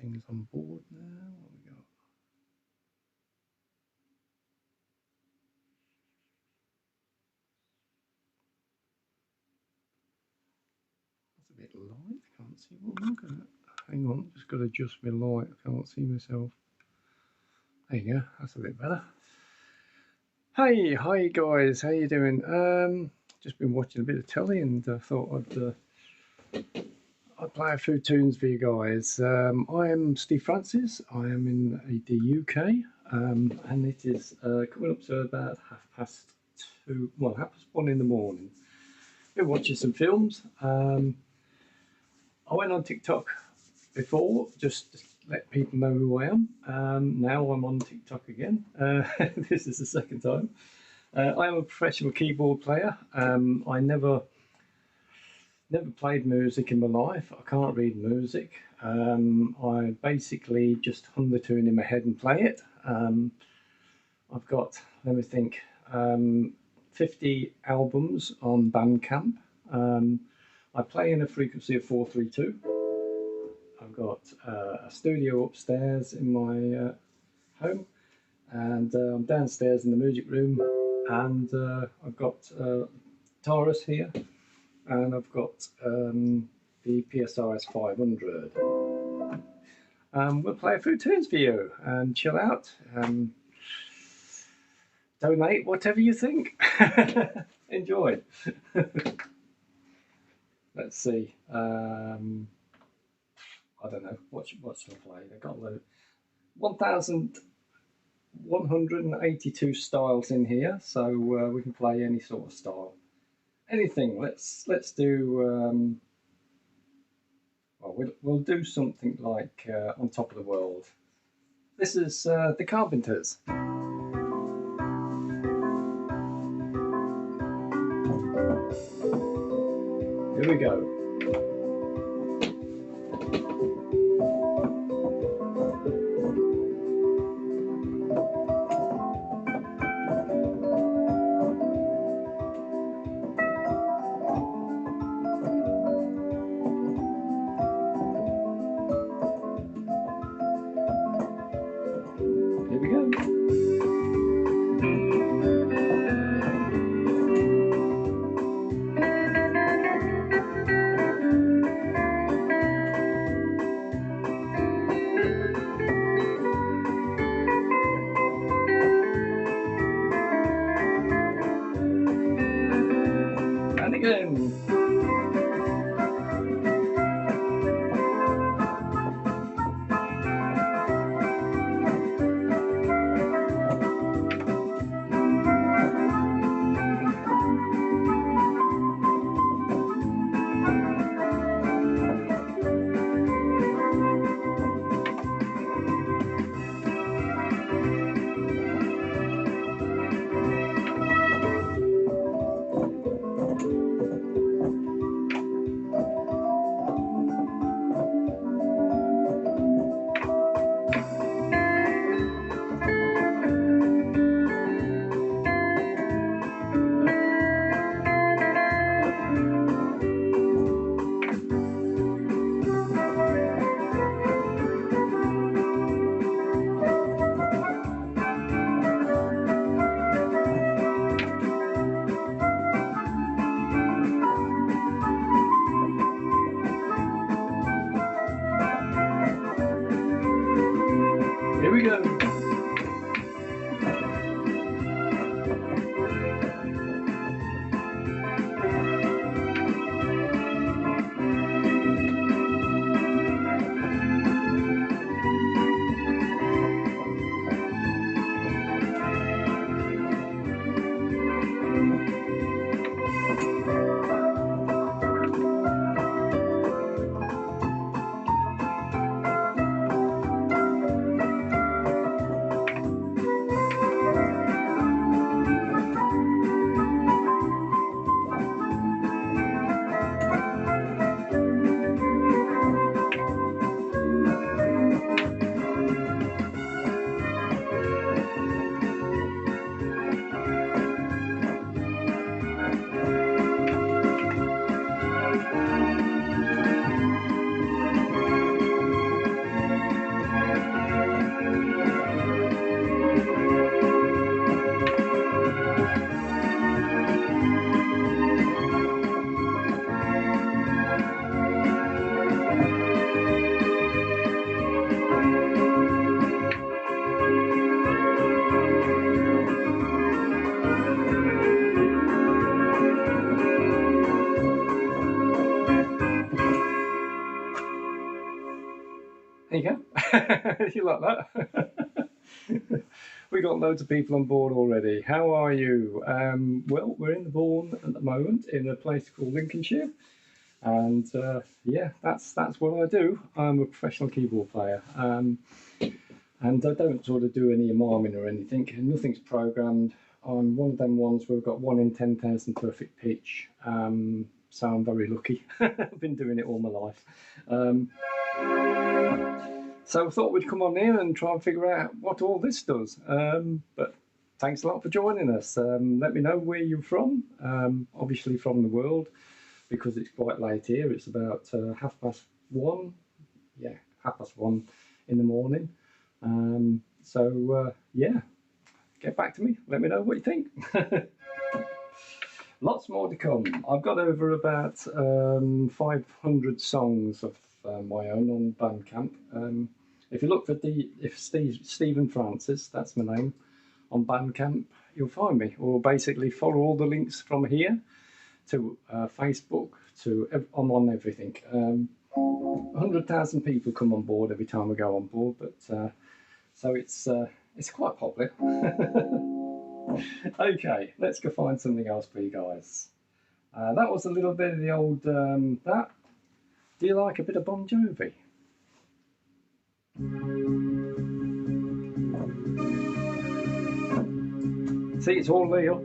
things on board now. What we got? That's a bit light. Can't see what I'm looking at. Hang on, just got to adjust my light. I can't see myself. There you go. That's a bit better. Hey, hi guys. How you doing? Just been watching a bit of telly and thought I'd play a few tunes for you guys. I am Steve Francis. I am in the UK, and it is coming up to about 2:30, well, 1:30 in the morning. Been watching some films. I went on TikTok before, just to let people know who I am. Now I'm on TikTok again. This is the second time. I am a professional keyboard player. I never played music in my life. I can't read music. I basically just hum the tune in my head and play it. I've got, let me think, 50 albums on BANDCAMP. I play in a frequency of 432. I've got a studio upstairs in my home, and I'm downstairs in the music room, and I've got guitarist here, and I've got the PSRS 500. We'll play a few tunes for you and chill out. Donate whatever you think. Enjoy. Let's see. I don't know what should I play. They've got 1,182 styles in here, so we can play any sort of style. Anything. Let's do. Well, we'll do something like On Top of the World. This is the Carpenters. Here we go. Here we go. And again. you go. You like that? We got loads of people on board already. How are you? Well, we're in the Bourne at the moment in a place called Lincolnshire, and yeah, that's what I do. I'm a professional keyboard player, and I don't sort of do any miming or anything. Nothing's programmed. I'm one of them ones where we've got 1 in 10,000 perfect pitch. So I'm very lucky. I've been doing it all my life. So I thought we'd come on here and try and figure out what all this does. But thanks a lot for joining us. Let me know where you're from. Obviously from the world, because it's quite late here. It's about 1:30. Yeah, 1:30 in the morning. Yeah, get back to me. Let me know what you think. Lots more to come. I've got over about 500 songs of my own on BANDCAMP. If you look for Stephen Francis, that's my name, on BANDCAMP, you'll find me. Or basically follow all the links from here to Facebook. I'm on everything. 100,000 people come on board every time I go on board, but so it's quite popular. Okay, let's go find something else for you guys. That was a little bit of the old that. Do you like a bit of Bon Jovi? See, it's all Leo.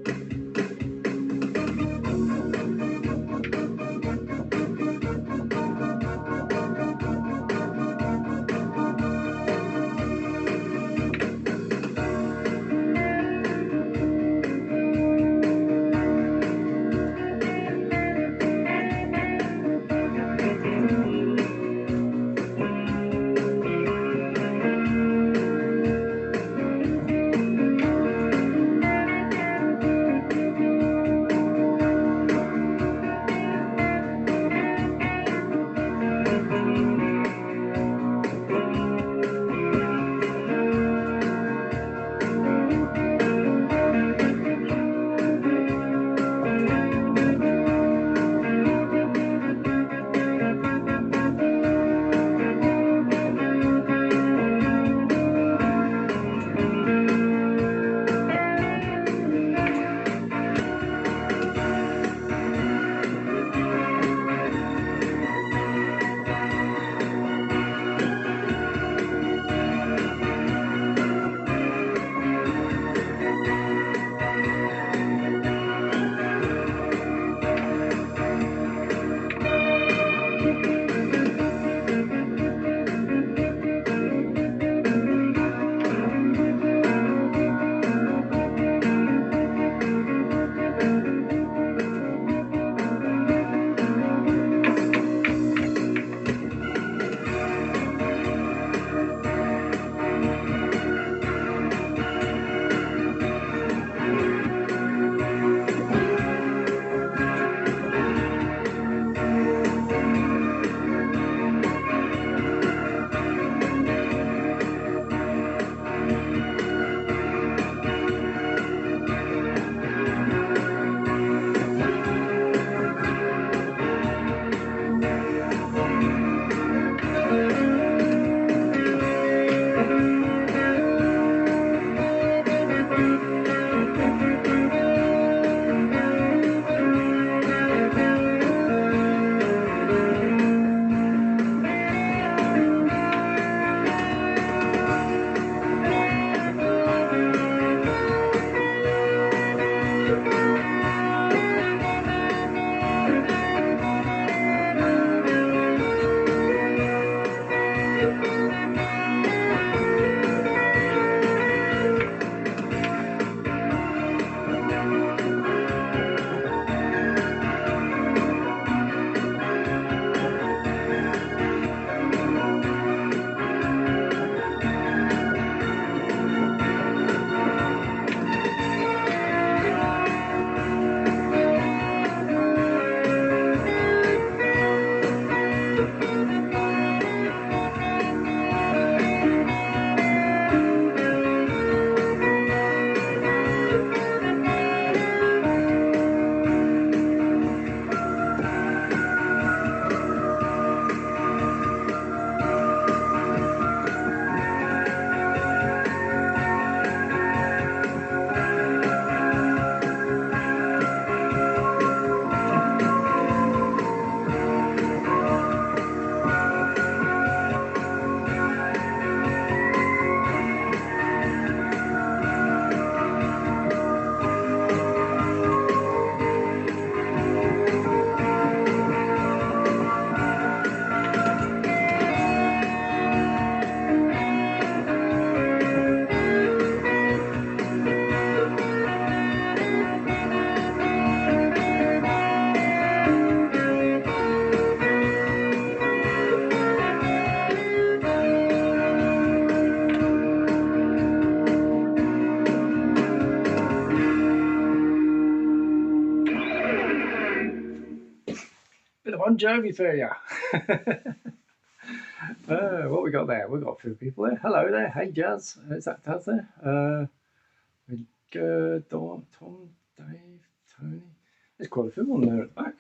Bon Jovi for you. What we got there? We've got a few people there. Hello there. Hey, Jazz. Is that Jazz there? Tom, Dave, Tony. There's quite a few on there at the back.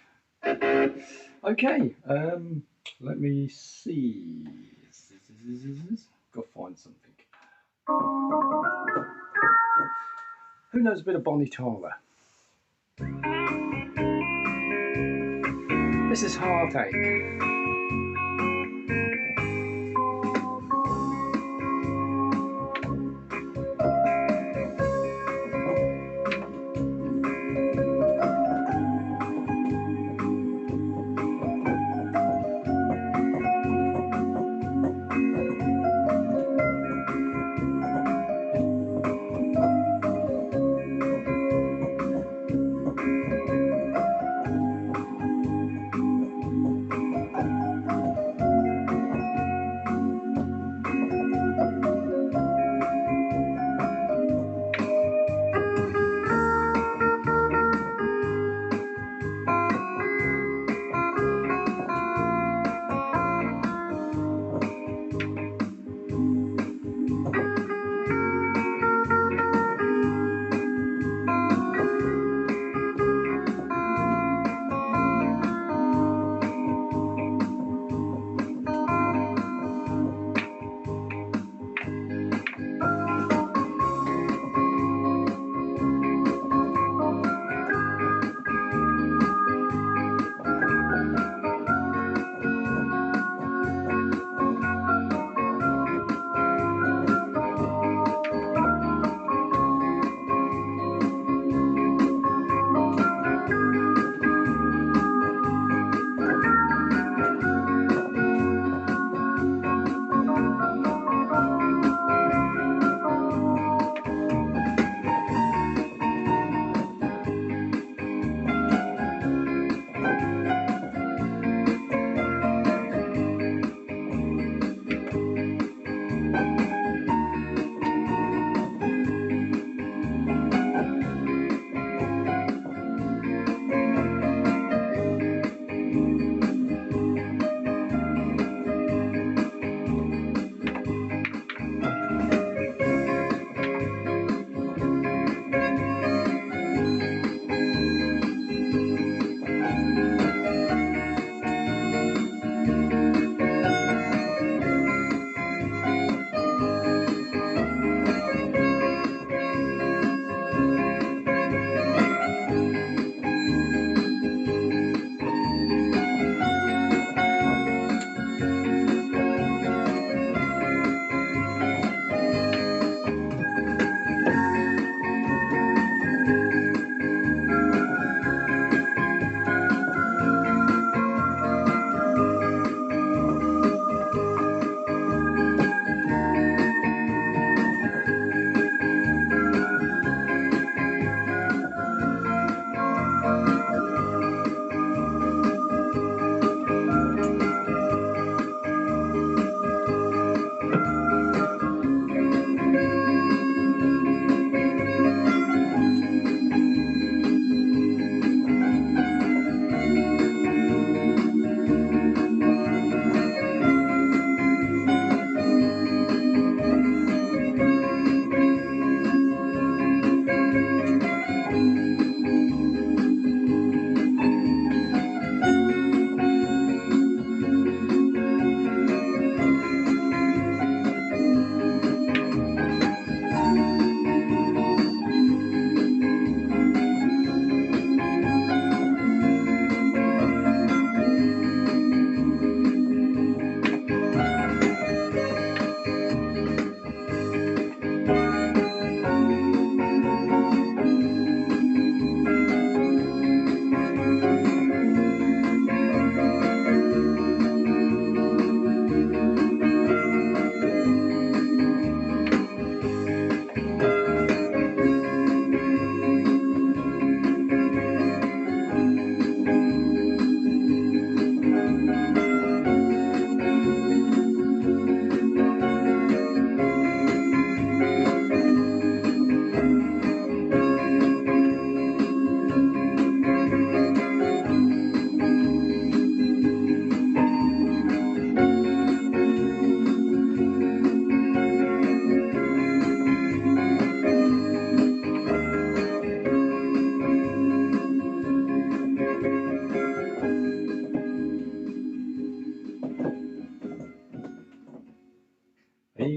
Okay. Let me see. Go find something. Who knows a bit of Bonnie Tyler? This is Heartache.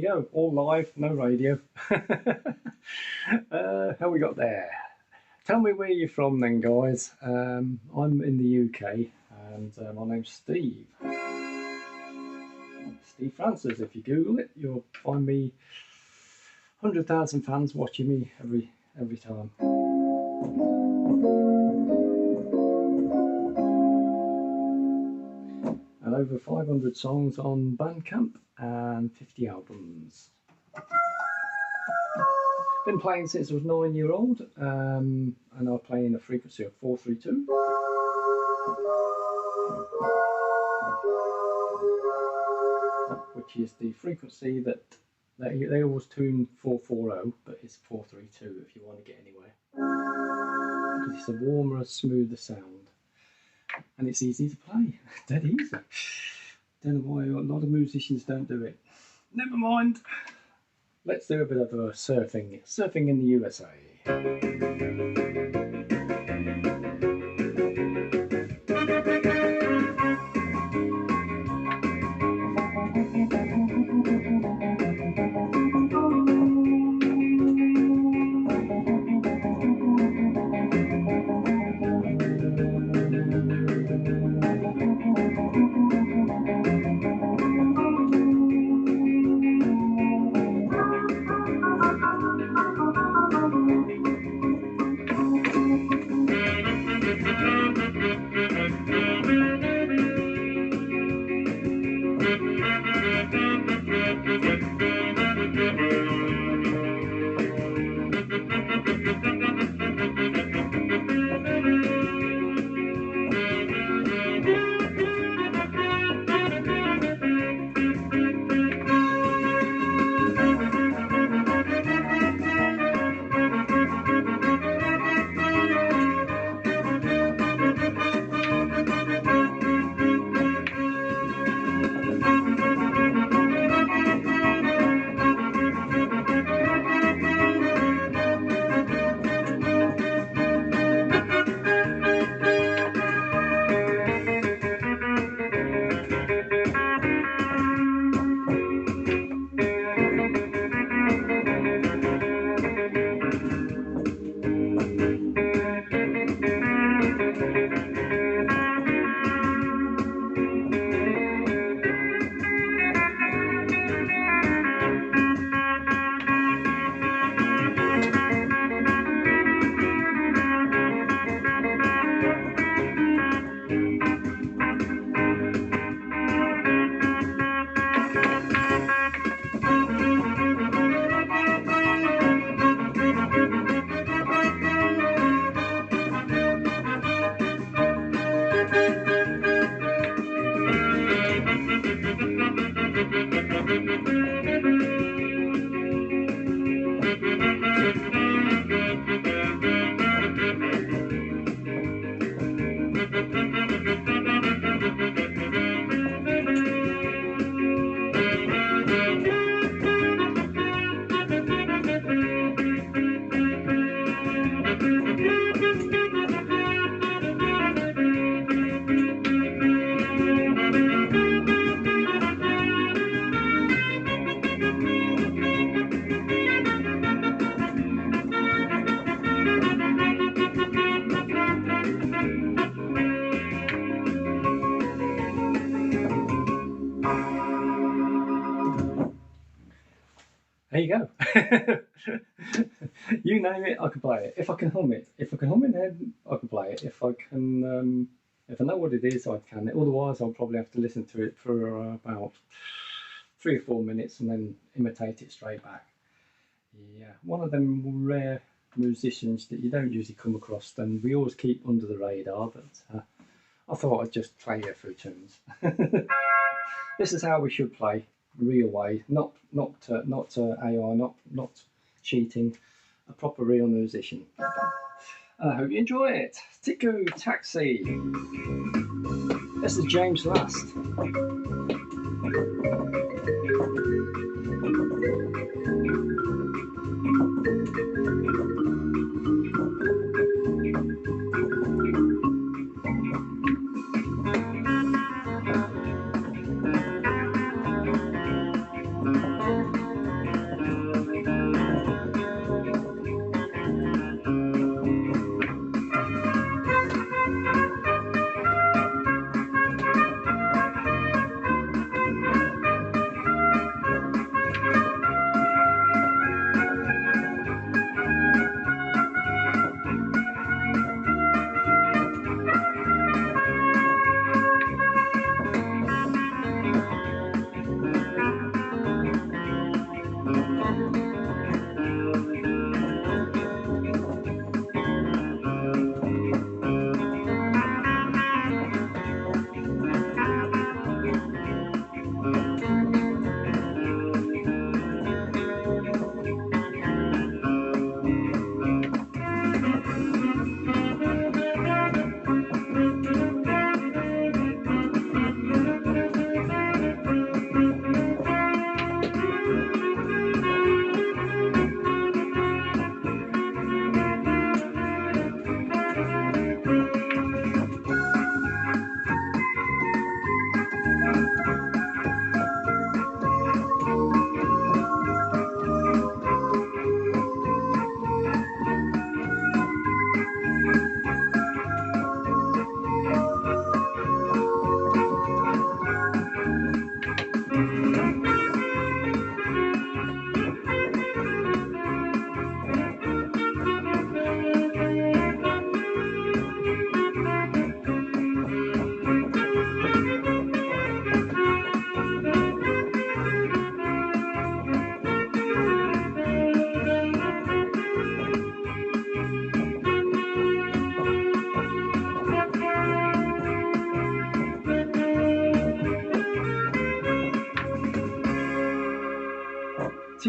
go, all live, no radio. How we got there? Tell me where you're from then, guys. I'm in the UK, and my name's Steve. Steve Francis. If you Google it, you'll find me 100,000 fans watching me every time. And over 500 songs on BANDCAMP and 50 albums. Been playing since I was 9-year-old, and I play in a frequency of 432. Which is the frequency that they always tune 440, but it's 432 if you want to get anywhere. Because it's a warmer, smoother sound, and it's easy to play. Dead easy. Don't know why a lot of musicians don't do it. Never mind. Let's do a bit of surfing in the USA. There you go. You name it, I can play it. If I can hum it, then I can play it. If I know what it is, I can. Otherwise, I'll probably have to listen to it for about 3 or 4 minutes and then imitate it straight back. Yeah, one of them rare musicians that you don't usually come across, and we always keep under the radar. But I thought I'd just play you a few tunes. This is how we should play. Real way, not AI, not cheating, a proper real musician. And I hope you enjoy it. Tiku Taxi. This is James Last.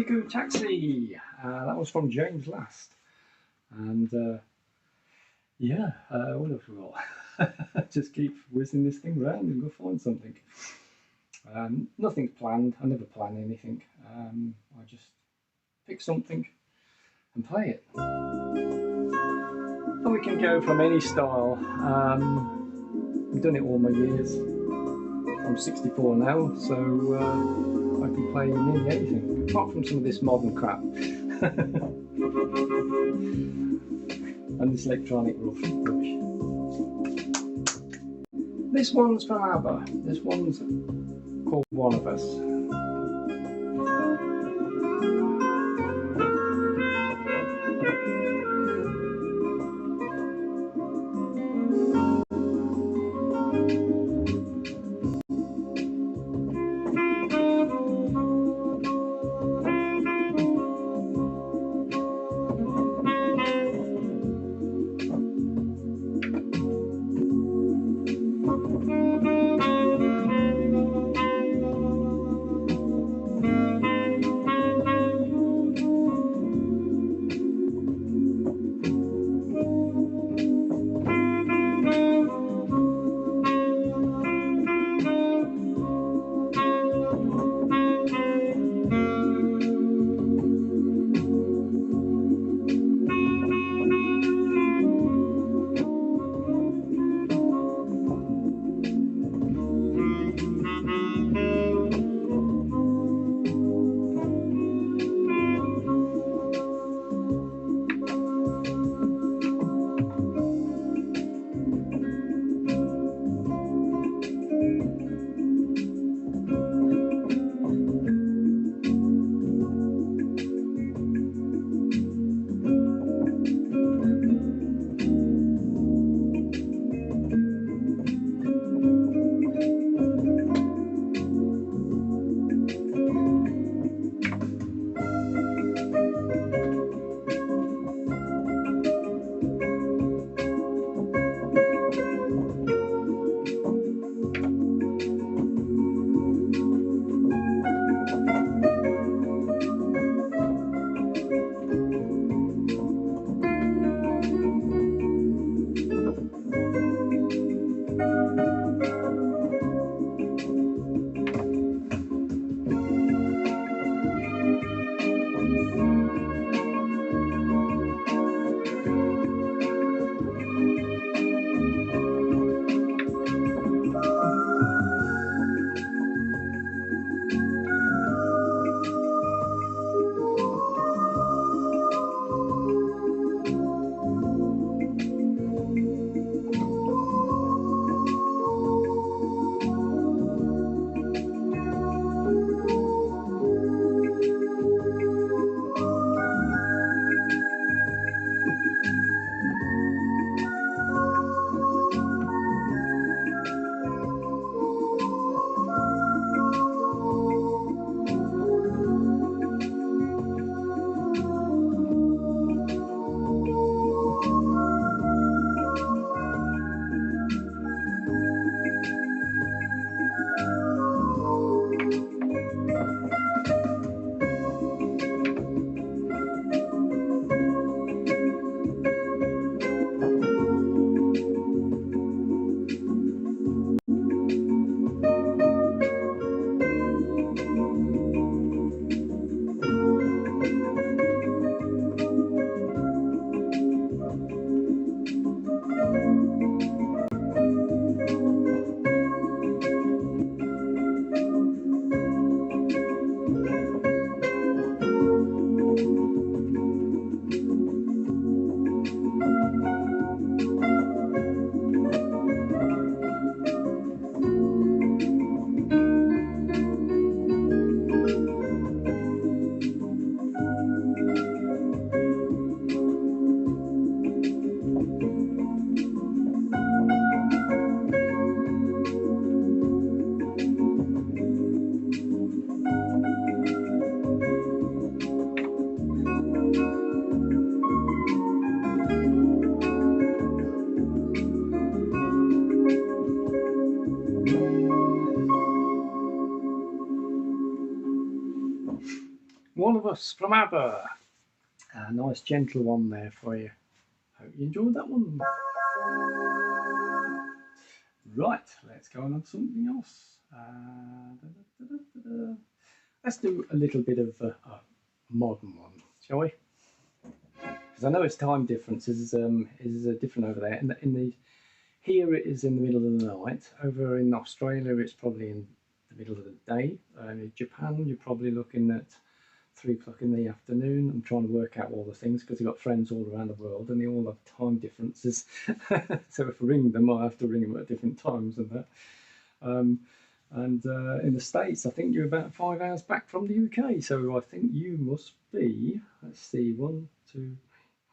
Cuckoo Taxi. That was from James Last. And yeah, what have we got? Just keep whizzing this thing round and go find something. Nothing's planned. I never plan anything. I just pick something and play it. And we can go from any style. I've done it all my years. I'm 64 now, so I can play nearly anything, apart from some of this modern crap. And this electronic rubbish. This one's from ABBA. This one's called One of Us. One of Us from ABBA. A nice gentle one there for you. Hope you enjoyed that one. Right, let's go on to something else. Let's do a little bit of a modern one, shall we? Because I know its time difference is different over there. Here it is in the middle of the night. Over in Australia, it's probably in the middle of the day. In Japan, you're probably looking at 3 o'clock in the afternoon. I'm trying to work out all the things because I've got friends all around the world and they all have time differences. So if I ring them, I have to ring them at different times and that. In the States, I think you're about 5 hours back from the UK. So I think you must be, let's see, 1, 2,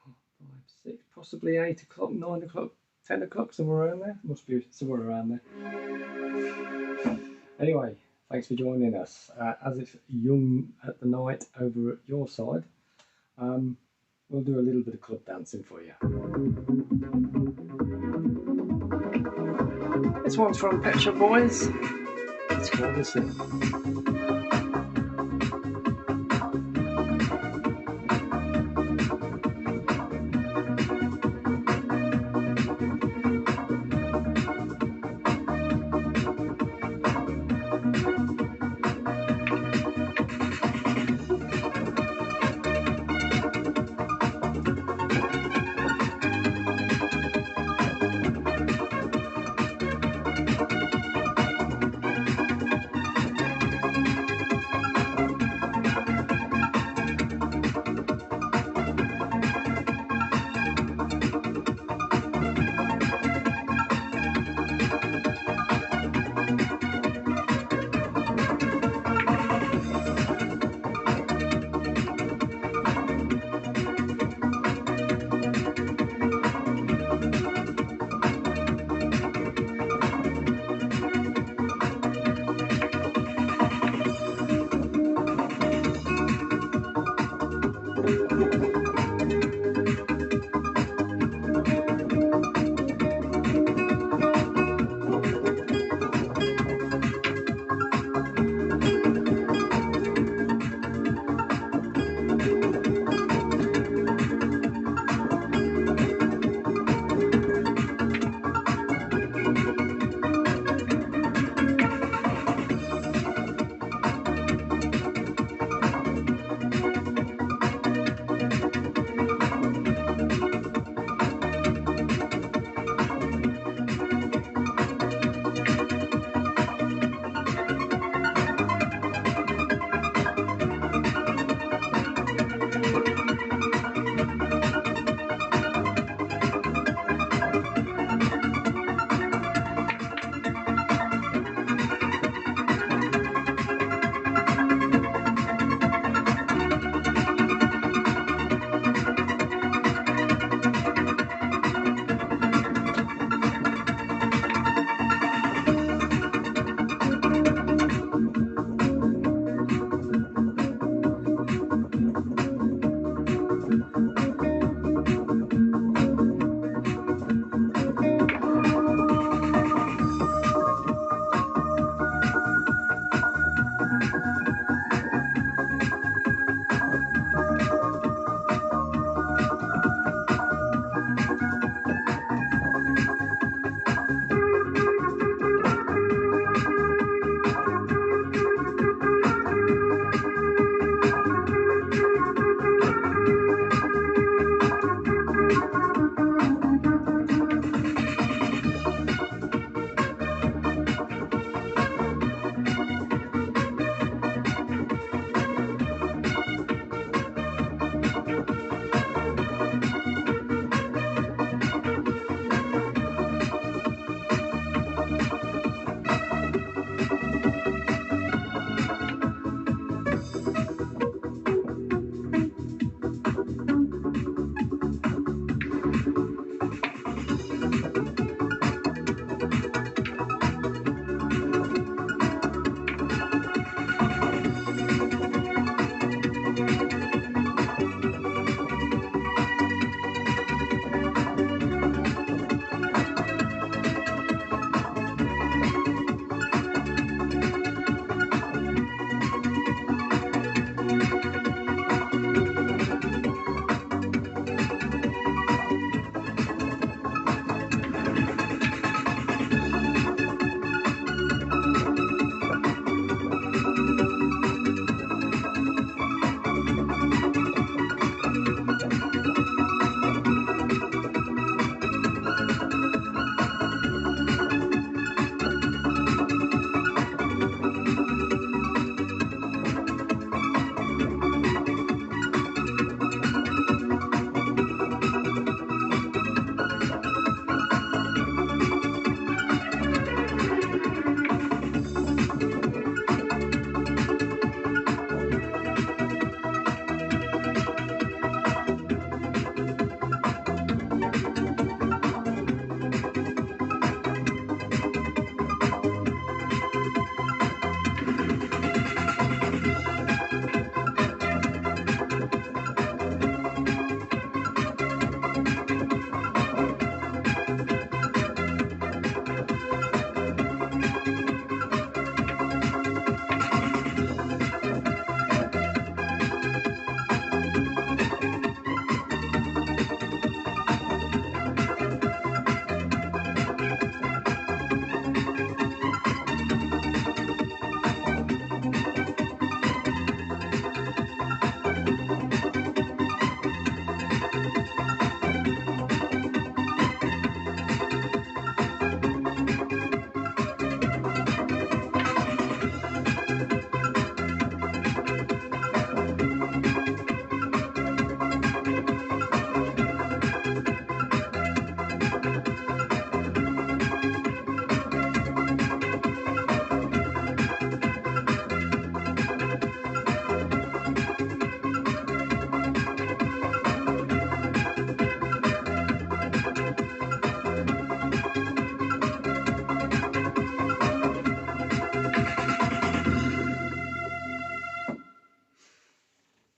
4, 5, 6, possibly 8 o'clock, 9 o'clock, 10 o'clock, somewhere around there. Must be somewhere around there. Anyway, thanks for joining us. As it's young at the night over at your side, we'll do a little bit of club dancing for you. This one's from Pet Shop Boys. It's called The Sin.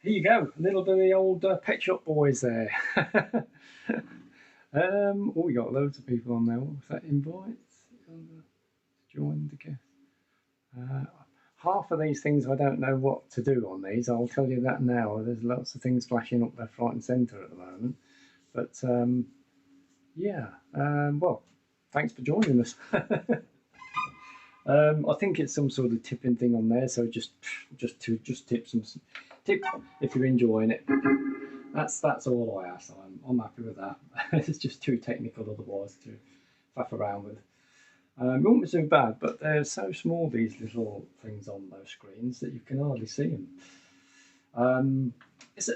here you go, a little bit of the old Pet Shop Boys there. Oh, we got loads of people on there. What was that? Invites? Join the guest. Half of these things I don't know what to do on these. I'll tell you that now. There's lots of things flashing up left, right, and centre at the moment. But yeah, well, thanks for joining us. I think it's some sort of tipping thing on there. So just tip if you're enjoying it. That's all I ask. I'm happy with that. It's just too technical otherwise to faff around with. It won't be so bad, but they're so small, these little things on those screens, that you can hardly see them.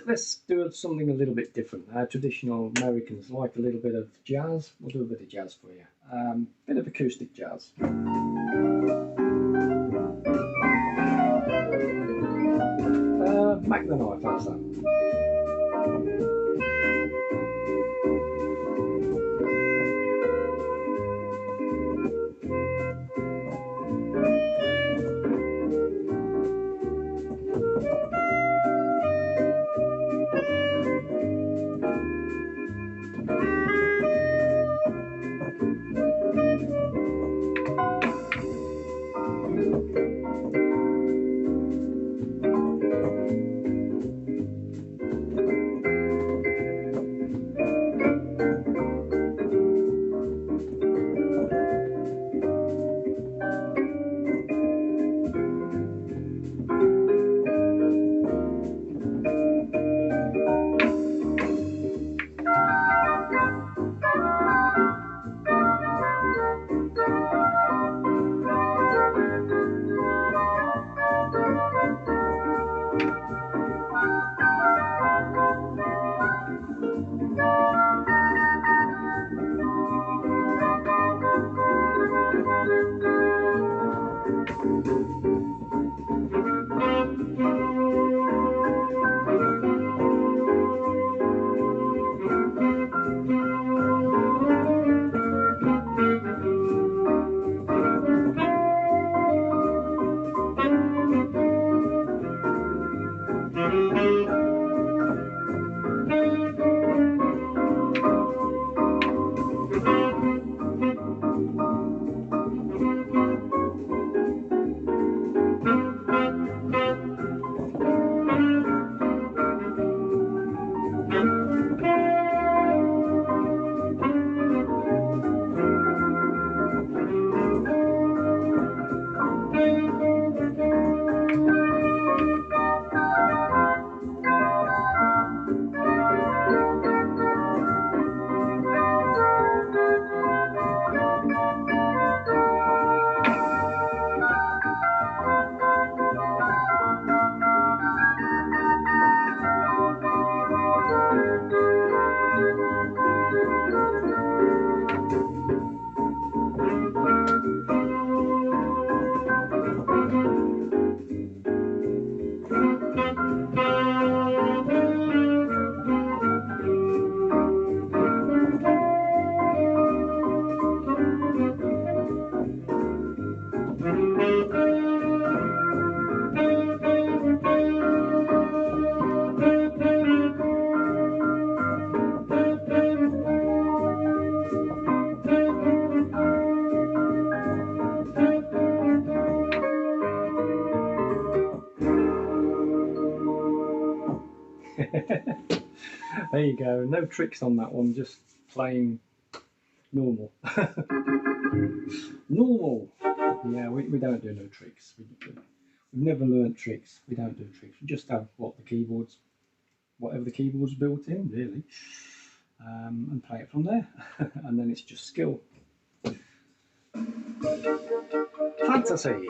Let's do something a little bit different. Traditional Americans like a little bit of jazz. We'll do a bit of jazz for you. Bit of acoustic jazz. Mac the Knife, how's that? There you go, no tricks on that one, just plain normal. Normal. Yeah, we don't do no tricks. We've never learnt tricks. We don't do tricks. We just have whatever the keyboard's built in, really, and play it from there. And then it's just skill. Fantasy.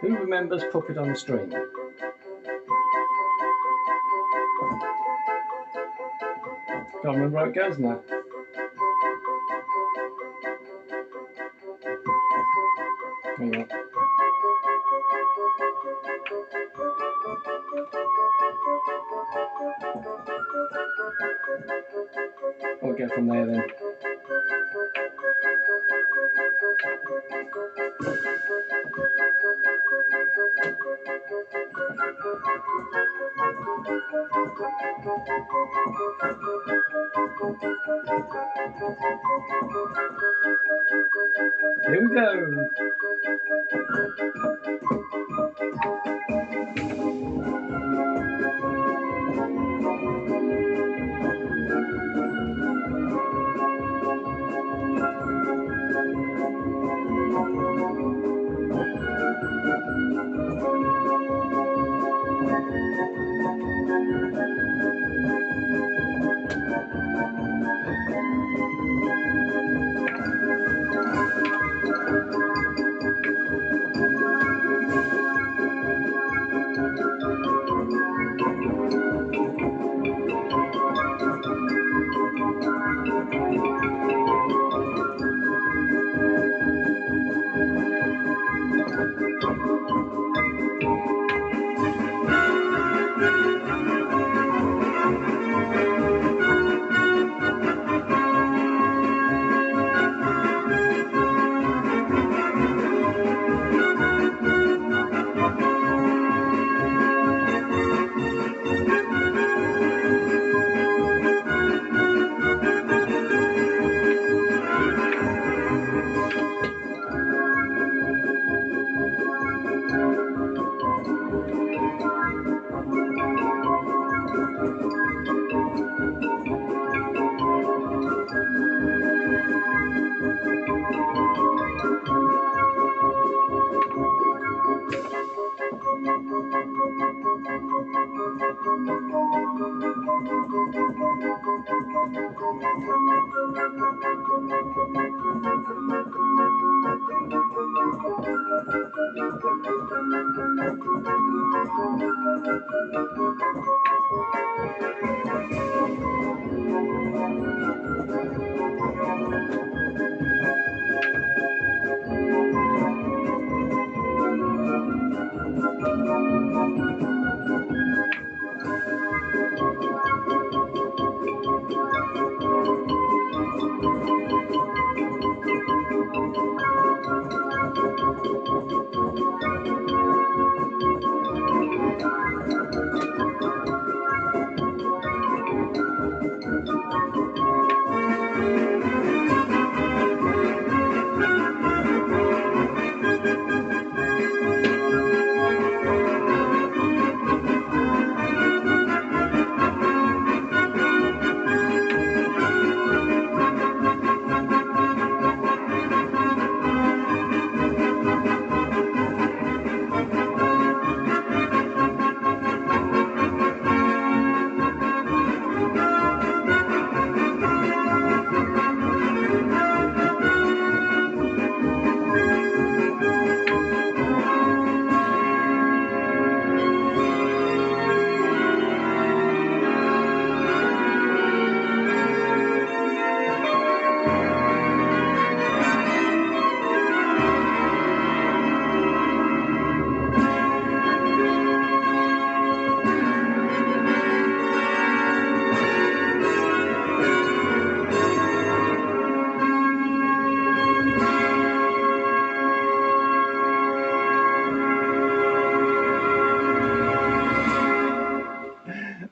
Who remembers Puppet on the String? Can't remember how it goes now. Hang on. go from there then. Here we go.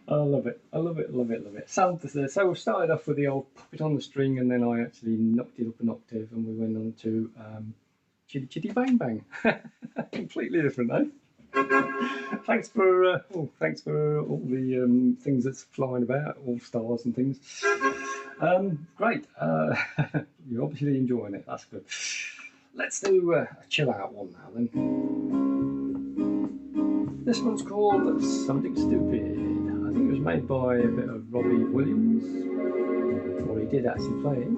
I love it. I love it, love it, love it. So we started off with the old Puppet on the String, and then I actually knocked it up an octave, and we went on to Chitty Chitty Bang Bang. Completely different, eh? Thanks for all the things that's flying about, all stars and things. Great. You're obviously enjoying it. That's good. Let's do a chill out one now then. This one's called Something Stupid. I think it was made by a bit of Robbie Williams, or he did actually play it.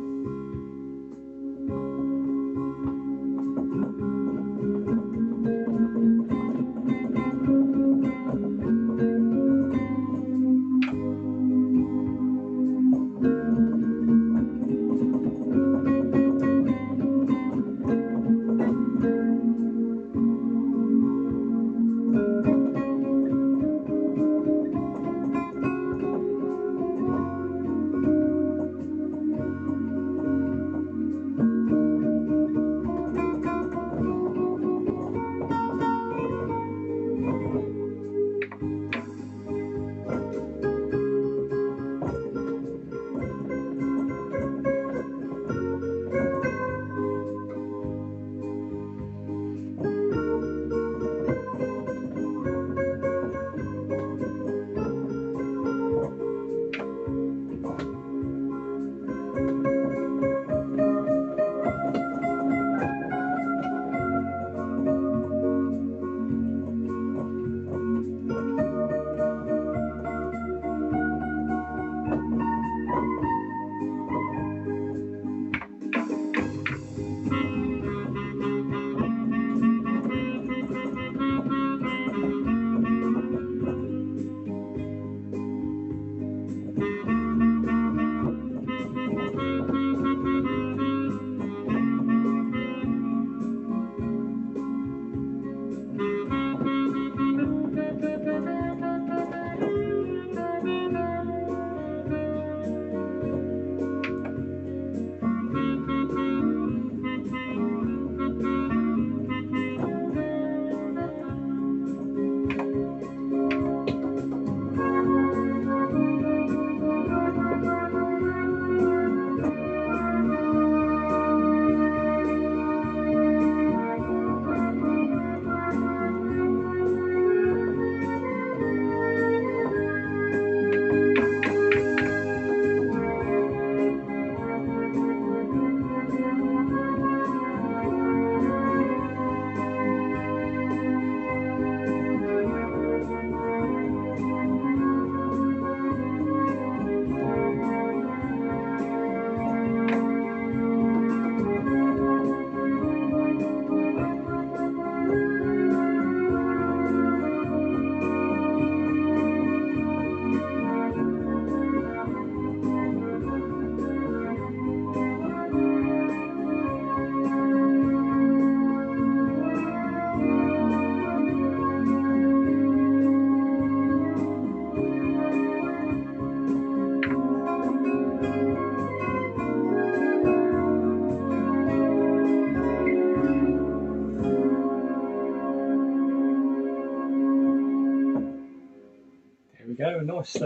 we go, a nice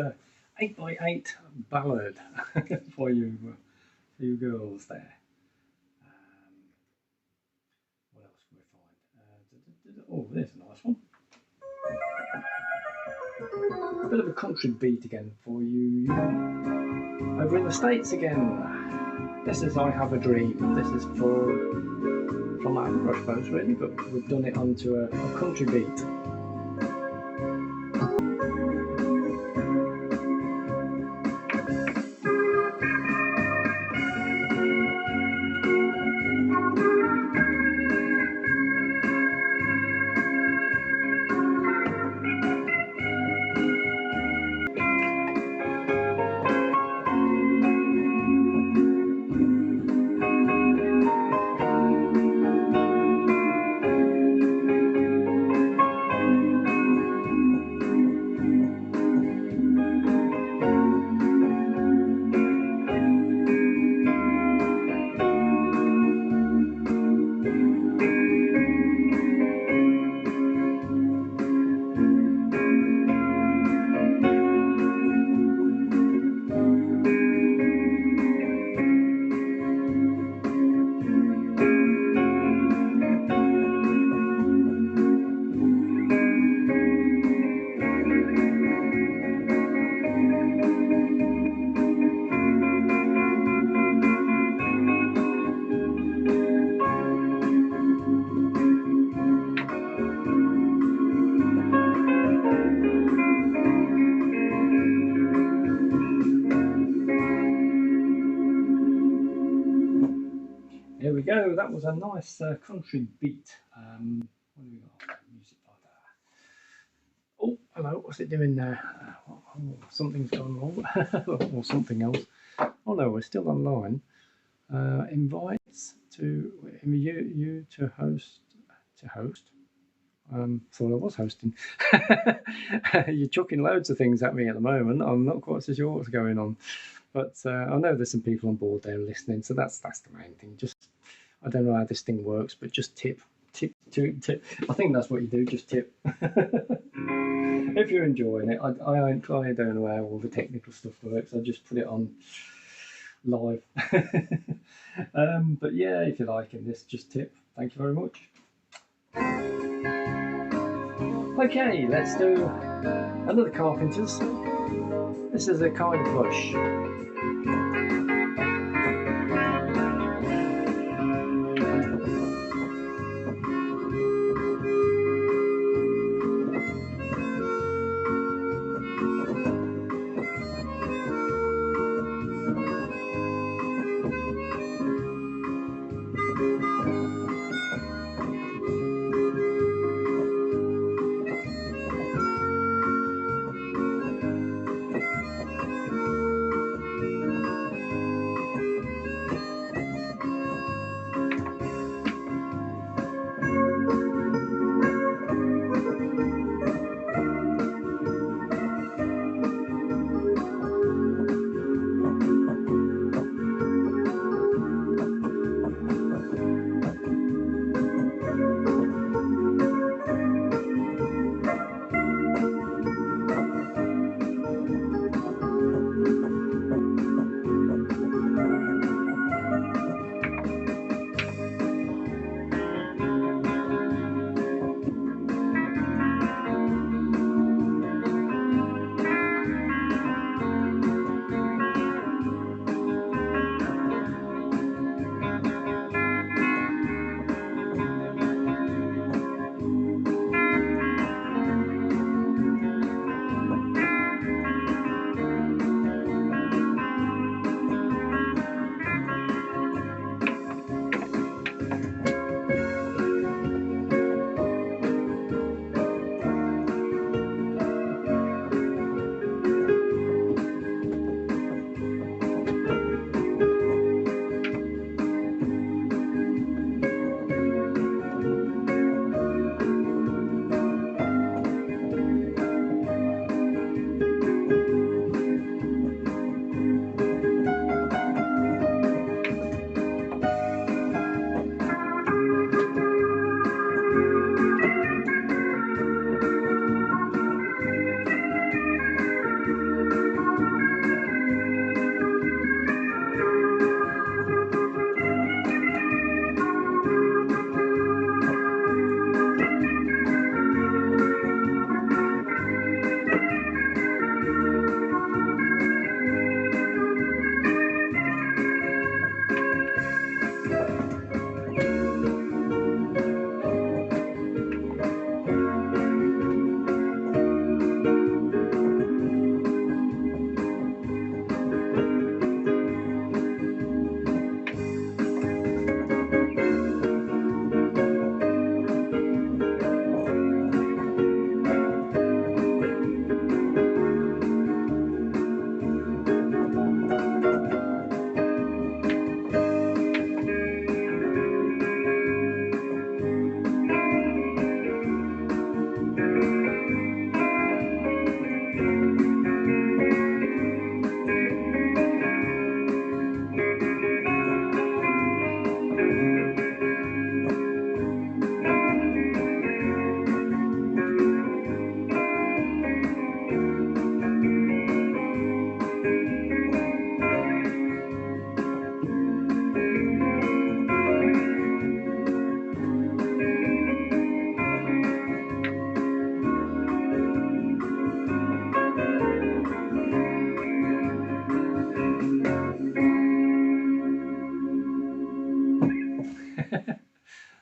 8x8 ballad for you girls there. What else can we find? Oh, there's a nice one. A bit of a country beat again for you over in the States again. This is I Have a Dream. This is from Amber, I suppose, really, but we've done it onto a country beat. There we go, that was a nice country beat. What do we got? Music like that. Oh, hello, what's it doing there? Oh, something's gone wrong, or something else. Oh no, we're still online. Invites to you to host. Thought I was hosting. You're chucking loads of things at me at the moment. I'm not quite so sure what's going on. But I know there's some people on board there listening, so that's the main thing. Just, I don't know how this thing works, but just tip. I think that's what you do, just tip. If you're enjoying it, I don't know how all the technical stuff works. I just put it on live. But yeah, if you're liking this, just tip. Thank you very much. Okay, let's do another Carpenters. This is a kind of push.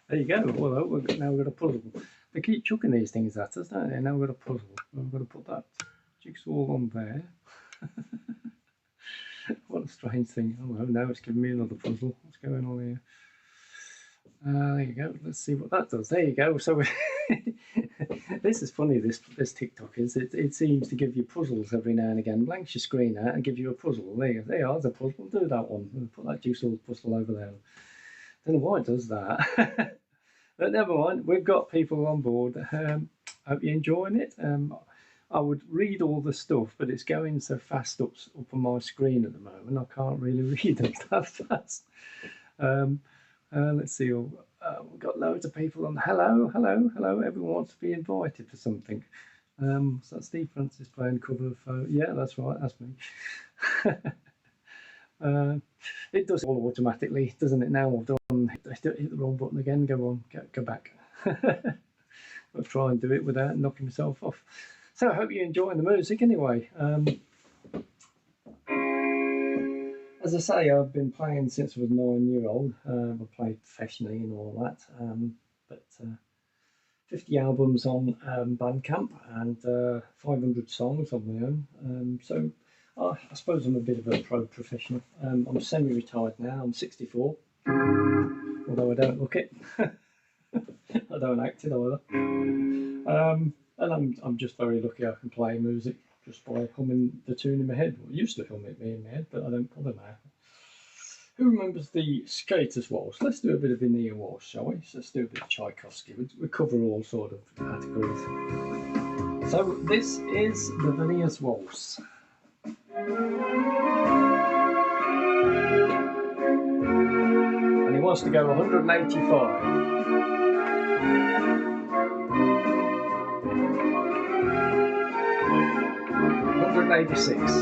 There you go. Well, now we've got a puzzle. They keep chucking these things at us, don't they? Now we've got a puzzle. We've got to put that jigsaw on there. What a strange thing. Oh, now it's giving me another puzzle. What's going on here? There you go. Let's see what that does. There you go. So this is funny. This TikTok is. It seems to give you puzzles every now and again. Blanks your screen out and give you a puzzle. There you go. There's a puzzle. Do that one. We'll put that jigsaw puzzle over there. Don't know why it does that. But never mind. We've got people on board. Hope you're enjoying it. I would read all the stuff, but it's going so fast up on my screen at the moment. I can't really read it that fast. Let's see. We've got loads of people on. Hello. Everyone wants to be invited for something. So that's Steve Francis playing cover of. Yeah, that's right. That's me. It does it all automatically, doesn't it? Now I've done. Hit the wrong button again. Go on. Go back. I'll try and do it without knocking myself off. So I hope you're enjoying the music anyway. As I say, I've been playing since I was 9-year-old. I played professionally and all that. But 50 albums on BANDCAMP and 500 songs of my own. So I suppose I'm a bit of a pro professional. I'm semi-retired now. I'm 64, although I don't look it. I don't act it either. And I'm just very lucky I can play music just by humming the tune in my head. Well, I used to hum it in my head, but I don't bother now. Who remembers the Skater's Waltz? Let's do a bit of Vinaya Waltz, shall we? So let's do a bit of Tchaikovsky. We cover all sort of categories. So this is the Vinaya's Waltz. And he wants to go 185. 186.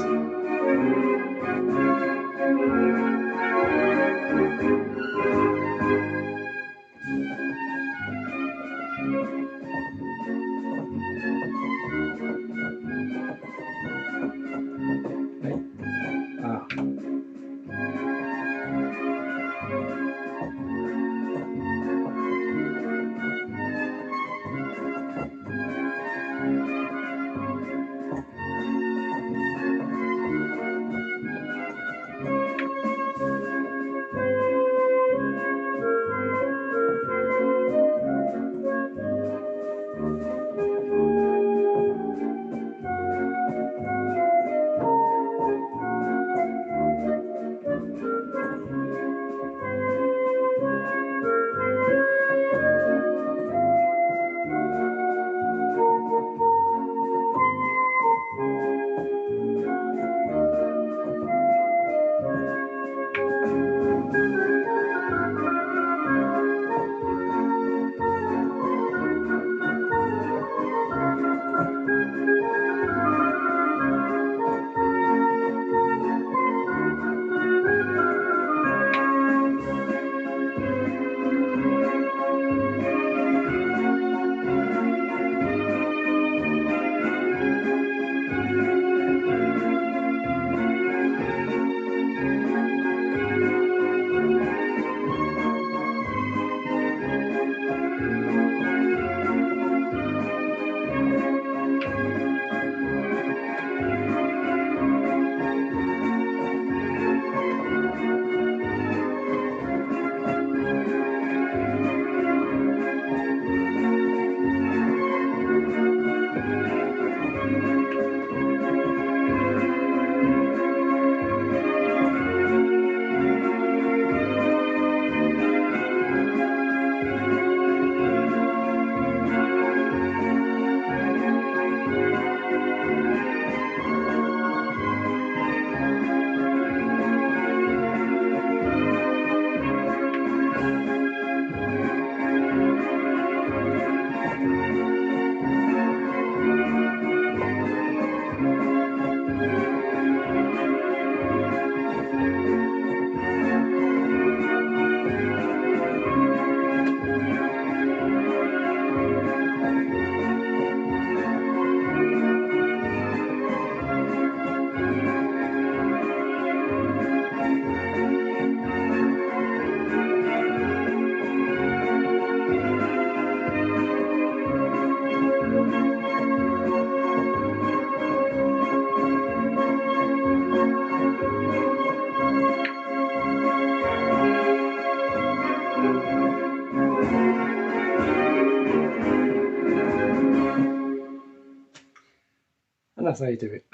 that's how you do it.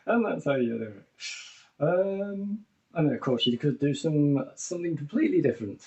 And that's how you do it. And then of course you could do something completely different.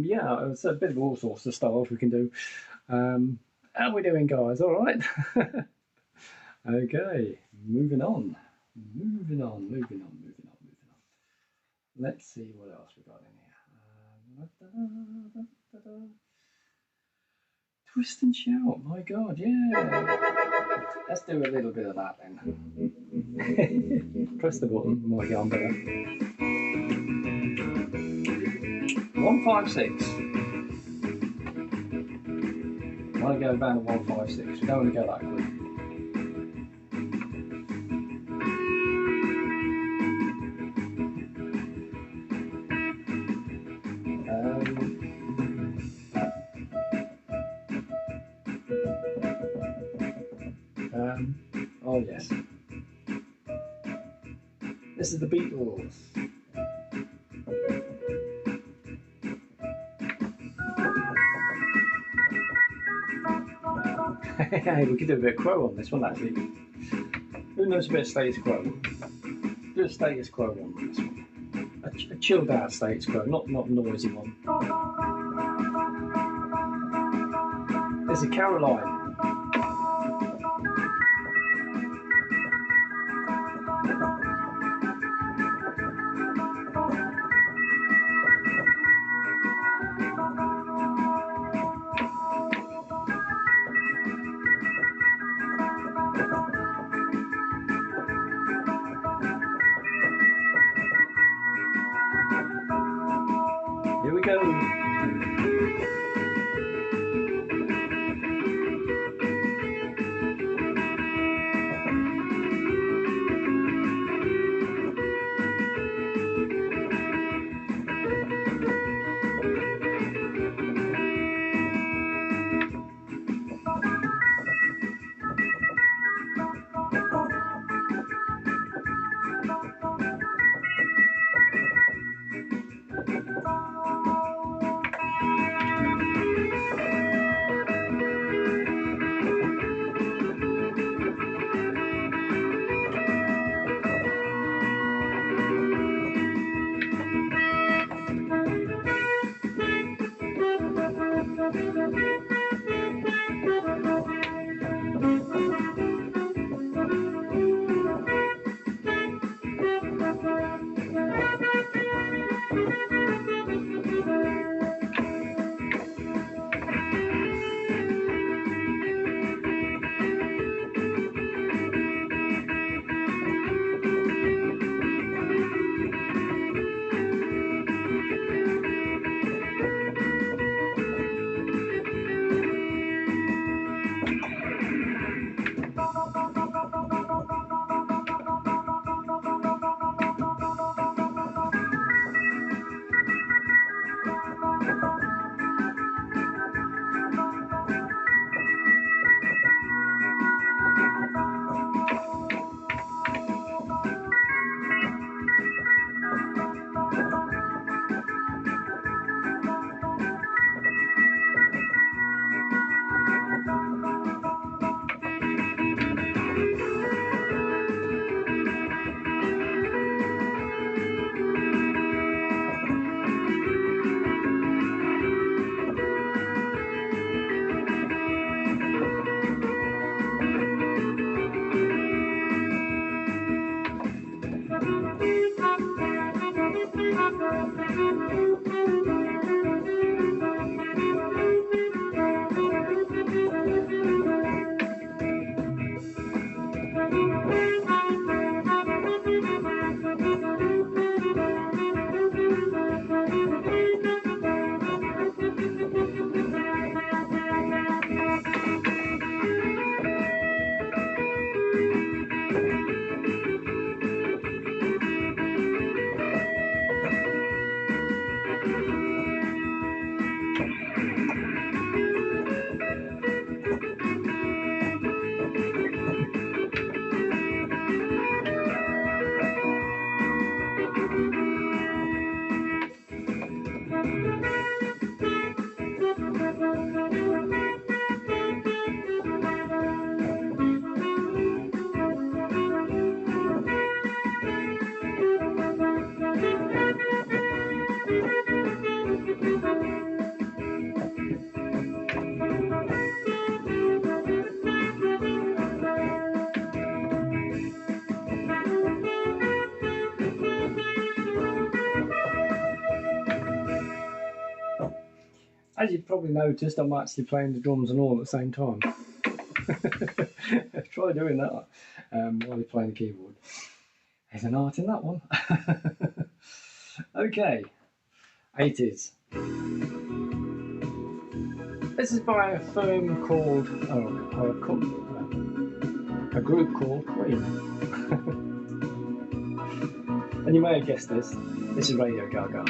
Yeah, it's a bit of all sorts of styles we can do. How are we doing, guys? All right? Okay, moving on. Let's see what else we got in here. Twist and shout, my God, yeah. Let's do a little bit of that then. Press the button, might get on better. 156. I want to go down to 156. We don't want to go that quick. Oh yes. This is the Beatles. Hey, we could do a bit of Quo on this one actually. Who knows a bit of status quo? Do a status quo on this one. A chilled out status quo, not noisy one. This is Caroline. Here we go. As you've probably noticed, I'm actually playing the drums and all at the same time. Try doing that while you're playing the keyboard. There's an art in that one. Okay, 80s. This is by a firm called, a group called Queen. And you may have guessed this. This is Radio Gaga.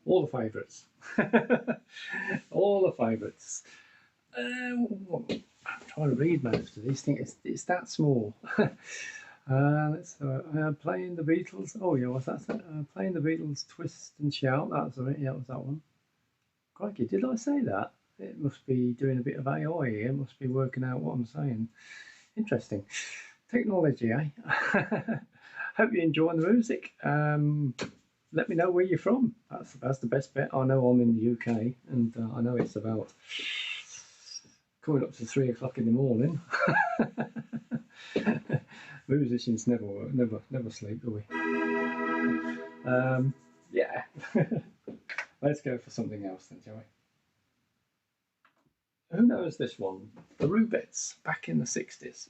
All the favourites. All the favourites. I'm trying to read most of these things. It's that small. Let's playing the Beatles. Oh yeah, what's that? Playing the Beatles, Twist and Shout. That's it. Yeah, it was that one. Crikey, did I say that? It must be doing a bit of AI here. It must be working out what I'm saying. Interesting. Technology, eh? Hope you enjoy the music. Let me know where you're from. That's the best bet. I know I'm in the UK, and I know it's about coming up to 3 o'clock in the morning. Musicians never sleep, do we? Yeah. Let's go for something else then, shall we? Who knows this one? The Rubettes, back in the 60s.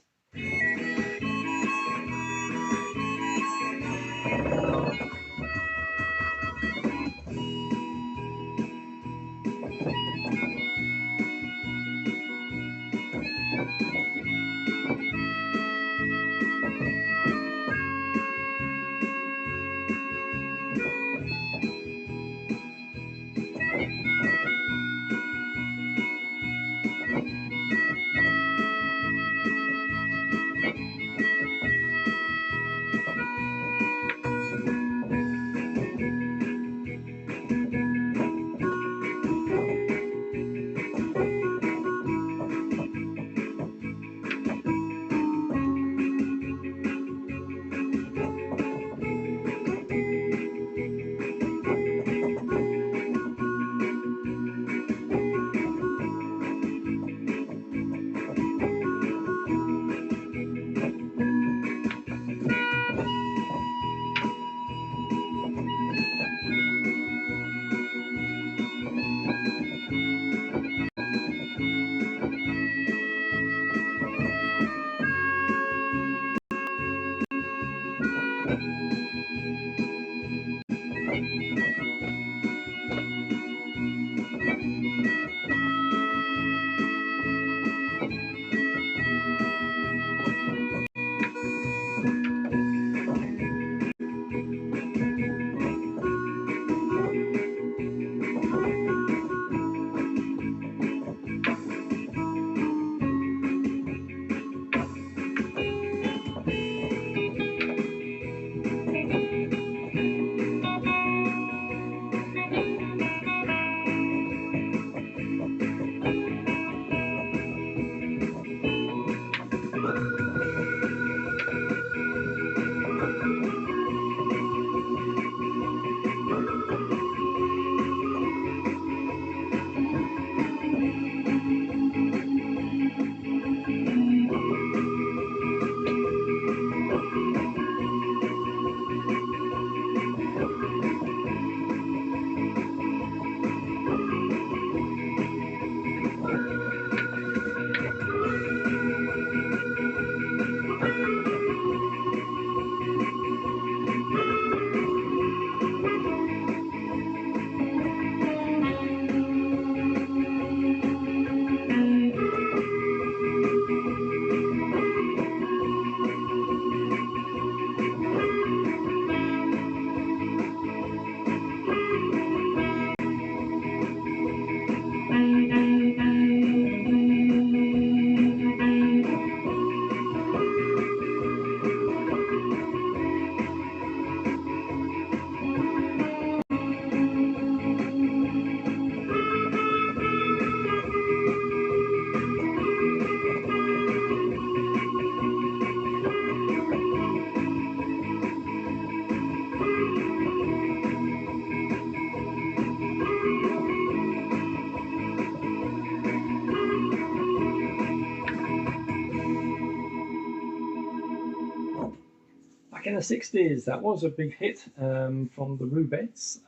back in the 60s, that was a big hit from the Rubettes,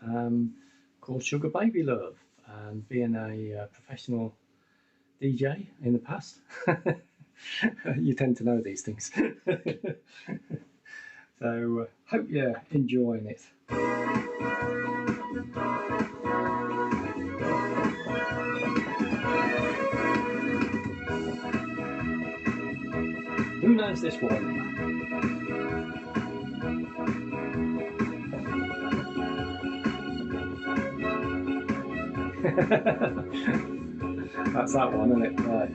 called Sugar Baby Love. And being a professional DJ in the past, you tend to know these things. So hope you're enjoying it. Who knows this one? That's that one, isn't it? Right.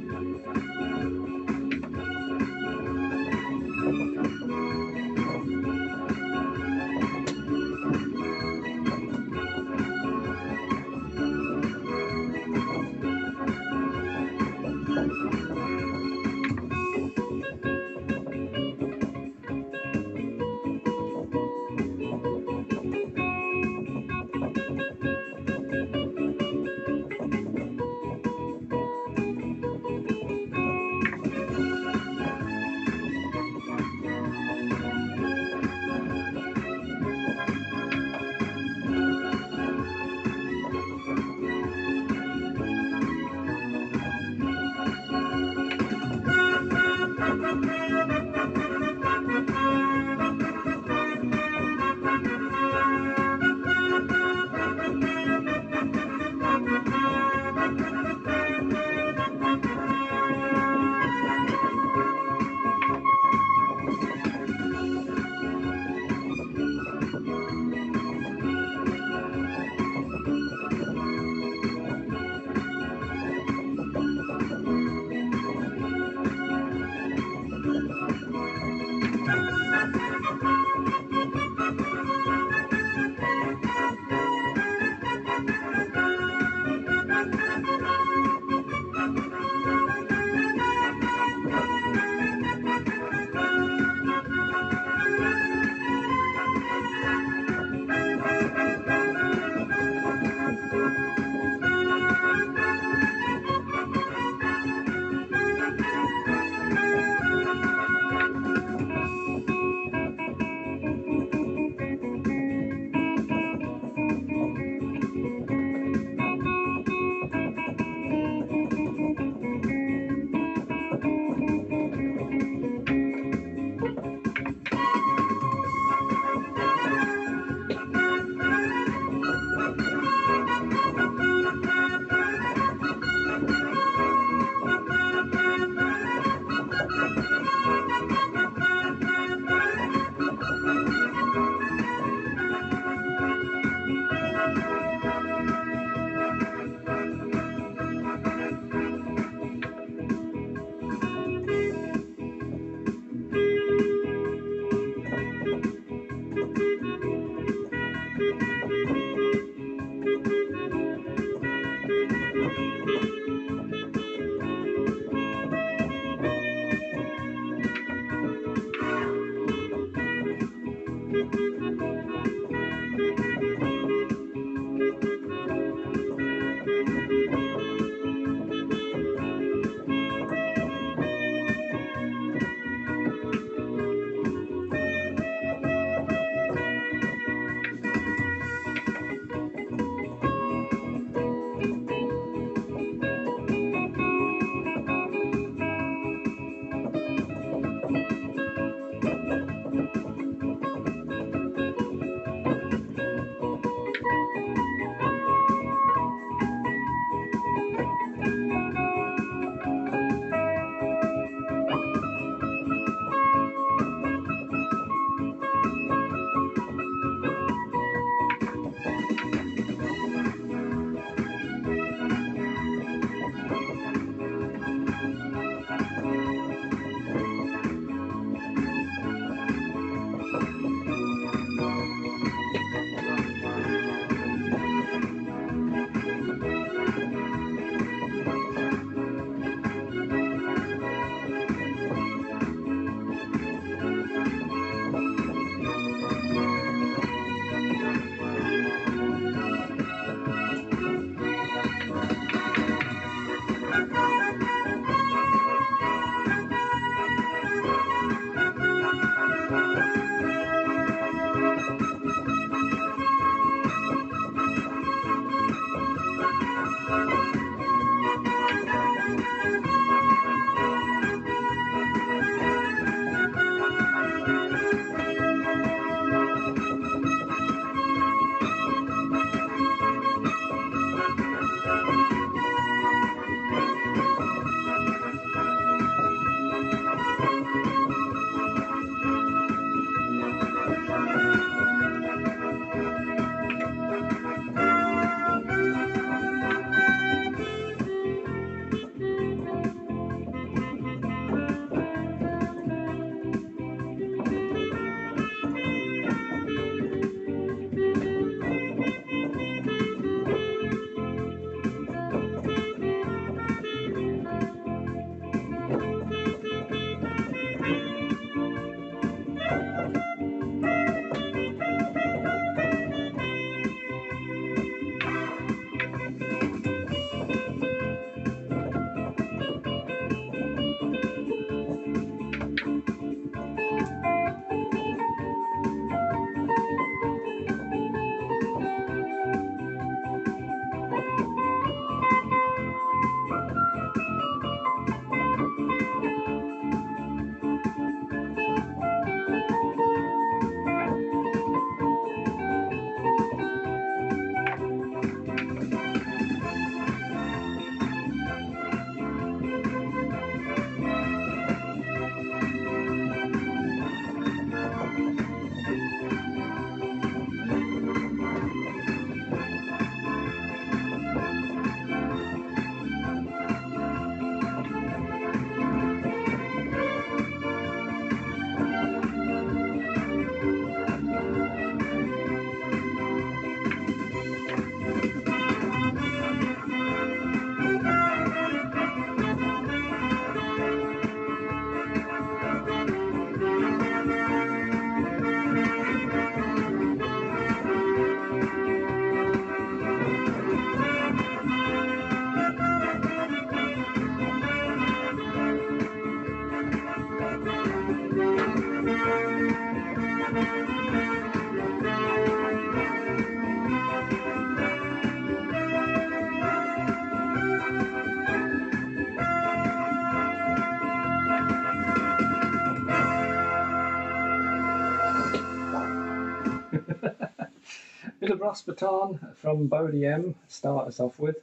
bit of Rasputin from Bodie M, start us off with.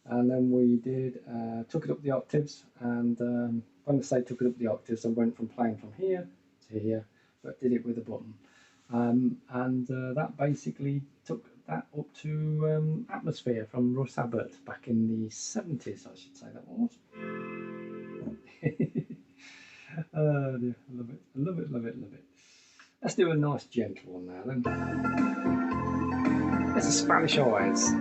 And then we did took it up the octaves, and when I say took it up the octaves, I went from playing from here to here, but did it with a button. That basically took that up to Atmosphere from Russ Abbott back in the 70s, I should say that was. Oh dear, I love it, I love it, love it, love it. Let's do a nice gentle one now then. It's a Spanish Eyes.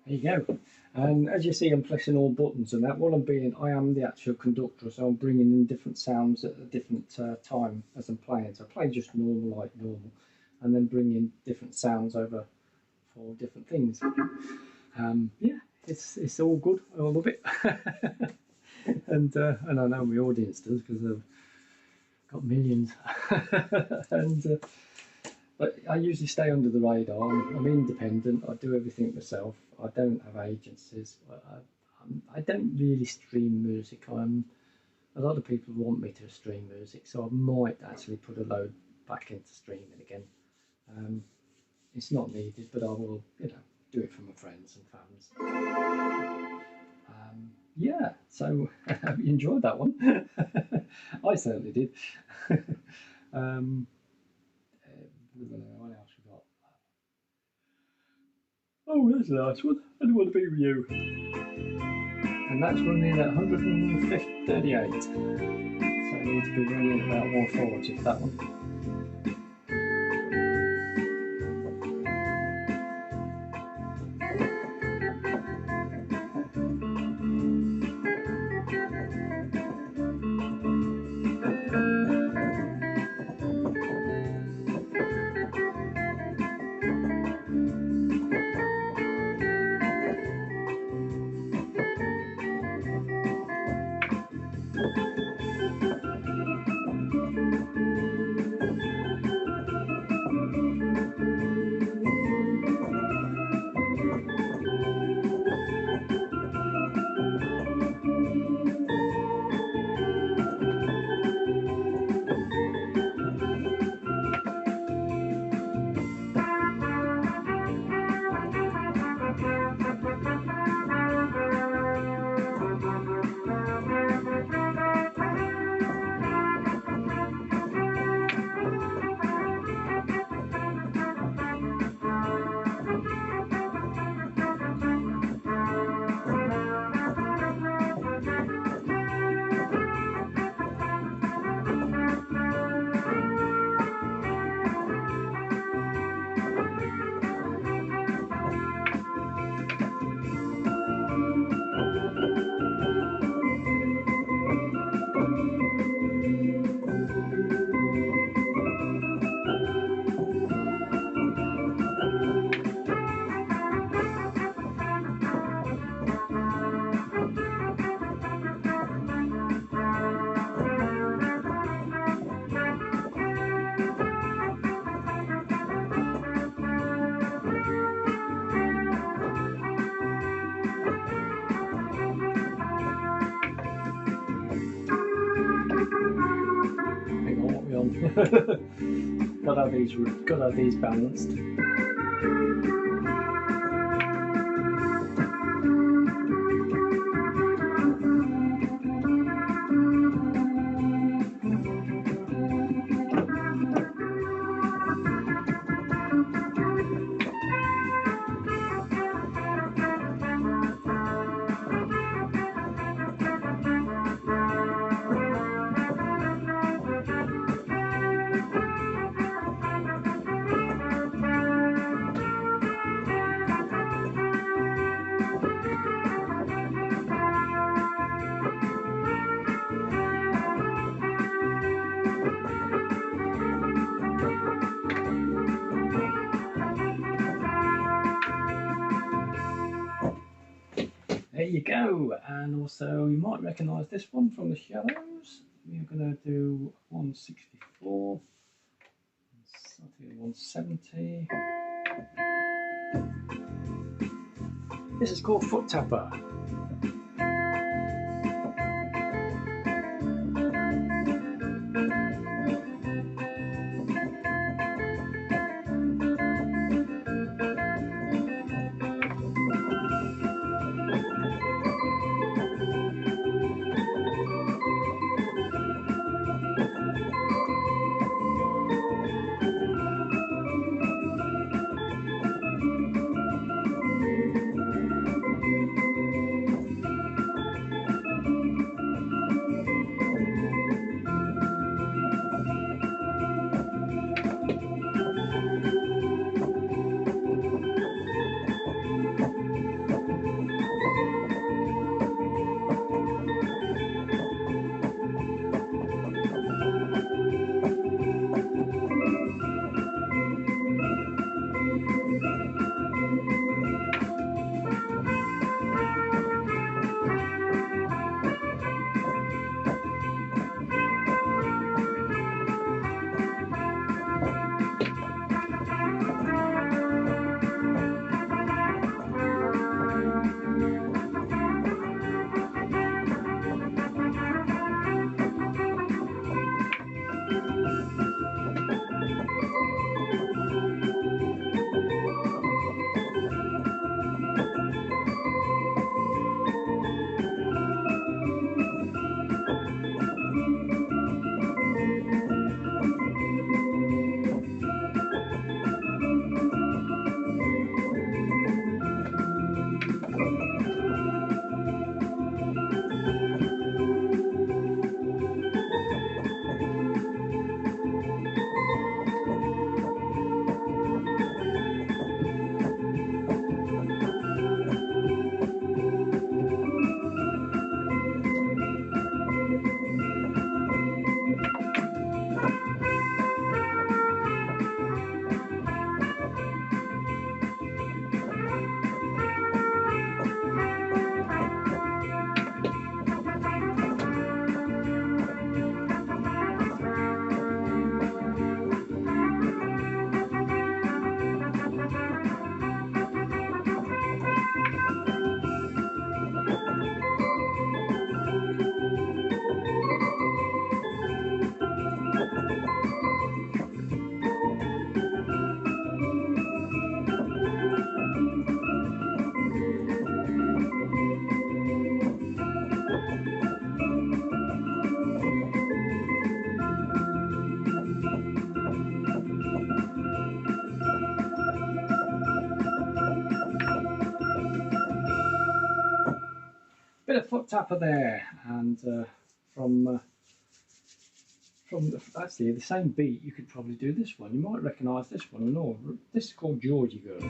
There you go. And as you see, I'm pressing all buttons and that. What I'm being, I am the actual conductor, so I'm bringing in different sounds at a different time as I'm playing. So I play just normal, like normal, and then bring in different sounds over for different things. Yeah, it's all good. I love it. And I know my audience does, because I've got millions. But I usually stay under the radar. I'm independent. I do everything myself. I don't have agencies. I don't really stream music. A lot of people want me to stream music, so I might actually put a load back into streaming again. It's not needed, but I will, do it for my friends and fans. Yeah, so I hope you enjoyed that one. I certainly did. What else we got? Oh, that's a nice one. I don't want to be with you. And that's running at 138. So I need to be running at about 140 for that one. on. Gotta have these balanced. There you go, and also you might recognise this one from the shadows. We're going to do 164, 170. This is called Foot Tapper. Bit of foot tapper there, and from actually the same beat, you could probably do this one. You might recognise this one and all. This is called Georgie Girl.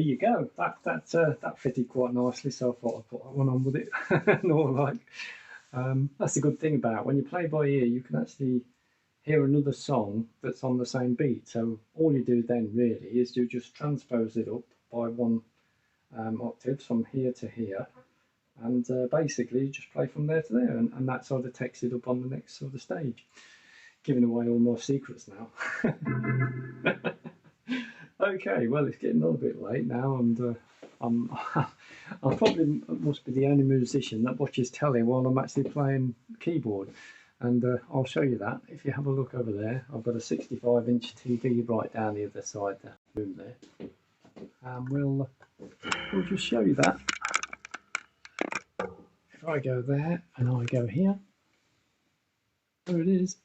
you go. That fitted quite nicely, so I thought I'd put that one on with it. No, like, that's the good thing about when you play by ear, you can actually hear another song that's on the same beat. So all you do then really is you just transpose it up by one octave from here to here, and basically you just play from there to there, and that sort of takes it up on the next sort of stage. Giving away all my secrets now. Okay, well, it's getting a little bit late now, and I probably must be the only musician that watches telly while I'm actually playing keyboard, and I'll show you that. If you have a look over there, I've got a 65-inch TV right down the other side of the room there, and we'll just show you that. If I go there and I go here, there it is.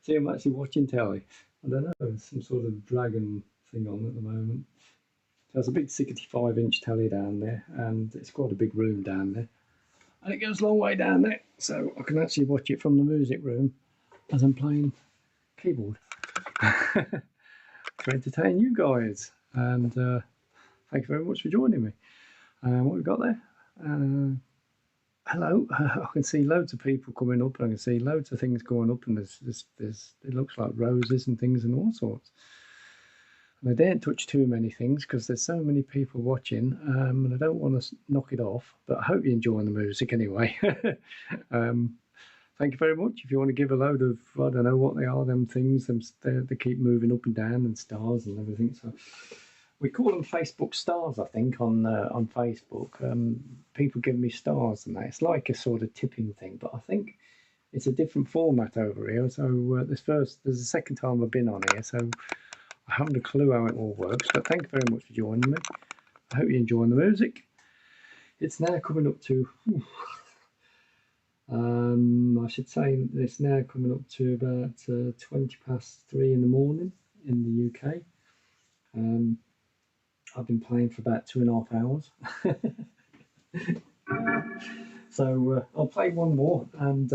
See, I'm actually watching telly. I don't know, there's some sort of dragon thing on at the moment. So there's a big 65-inch telly down there, and it's quite a big room down there. And it goes a long way down there, so I can actually watch it from the music room as I'm playing keyboard. To entertain you guys. And thank you very much for joining me. What we've got there? Hello. I can see loads of people coming up, and I can see loads of things going up, and there's it looks like roses and things and all sorts. And I daren't touch too many things because there's so many people watching, and I don't want to knock it off, but I hope you're enjoying the music anyway. Thank you very much. If you want to give a load of, I don't know what they are, them things, they keep moving up and down, and stars and everything. So we call them Facebook stars, I think, on Facebook. People give me stars and that. It's like a sort of tipping thing, but I think it's a different format over here. So there's the second time I've been on here, so I haven't a clue how it all works. But thank you very much for joining me. I hope you're enjoying the music. It's now coming up to, I should say it's now coming up to about 20 past 3 in the morning in the UK. I've been playing for about 2.5 hours. So I'll play one more, and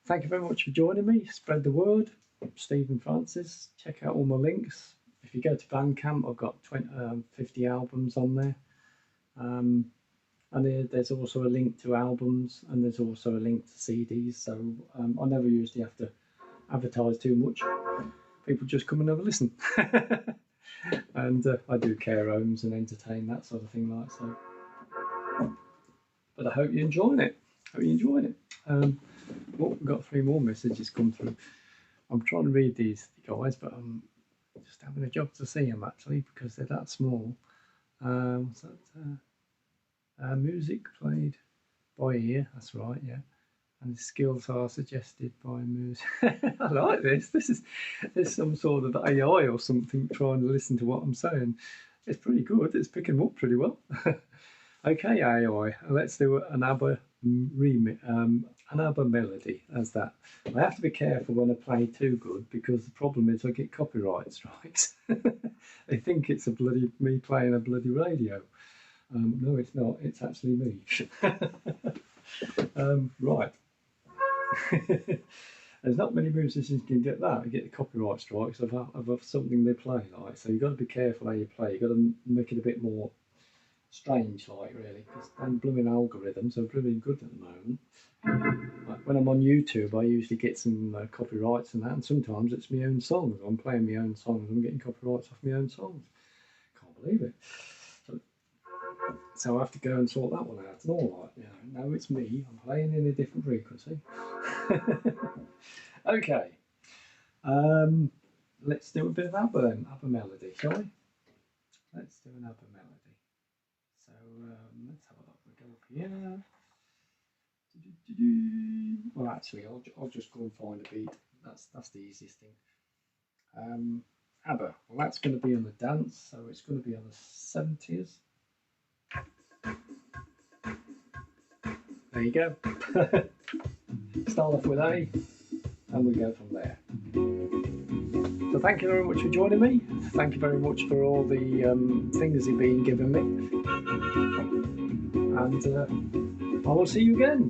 thank you very much for joining me. Spread the word. Stephen Francis. Check out all my links. If you go to BANDCAMP, I've got 50 albums on there. And there's also a link to albums, and there's also a link to CDs. So I never usually have to advertise too much. People just come and have a listen. And I do care homes and entertain, that sort of thing, like so. But I hope you're enjoying it. Well, we've got 3 more messages come through. I'm trying to read these, guys, but I'm just having a job to see them actually because they're that small. What's that? Music played by ear. That's right, yeah. And the skills are suggested by music. I like this. There's some sort of AI or something trying to listen to what I'm saying. It's pretty good. It's picking them up pretty well. Okay, AI. Let's do an ABBA an ABBA melody as that. I have to be careful when I play too good because the problem is I get copyright strikes. They think it's me playing a bloody radio. No, it's not. It's actually me. Right. There's not many musicians can get that. You get the copyright strikes of something they play, like. So you've got to be careful how you play. You've got to make it a bit more strange, like, really, because them blooming algorithms are really good at the moment. Like when I'm on YouTube, I usually get some copyrights and that, and sometimes it's my own songs. I'm playing my own songs, I'm getting copyrights off my own songs. Can't believe it. So I have to go and sort that one out and all, like, you know. No, it's me. I'm playing in a different frequency. Okay. Let's do a bit of ABBA then. ABBA melody, shall we? Let's do an ABBA melody. So let's have a look. We go up here. Well, actually, I'll just go and find a beat. That's the easiest thing. ABBA. Well, that's going to be on the dance, so it's going to be on the 70s. There you go. Start off with A, and we go from there. So thank you very much for joining me. Thank you very much for all the things you've been giving me. And I will see you again.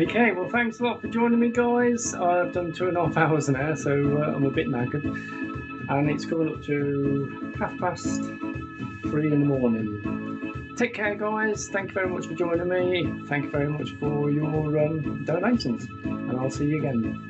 Okay, well, thanks a lot for joining me, guys. I've done 2.5 hours now, so I'm a bit knackered, and it's coming up to 3:30 in the morning. Take care, guys. Thank you very much for joining me. Thank you very much for your donations, and I'll see you again.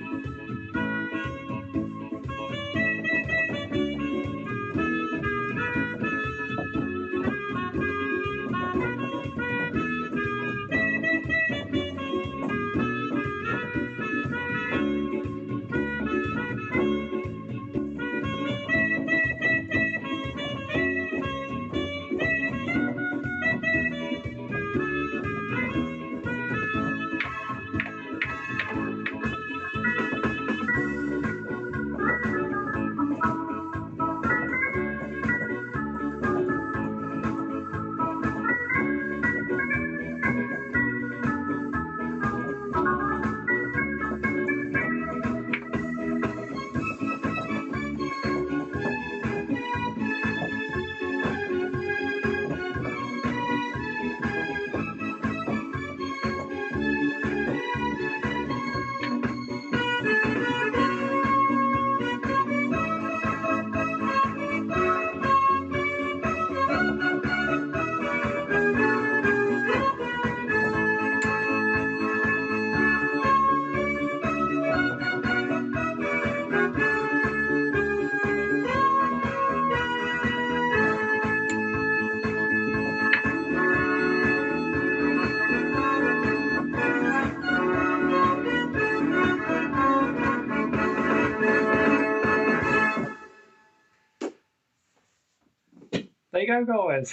There you go, guys.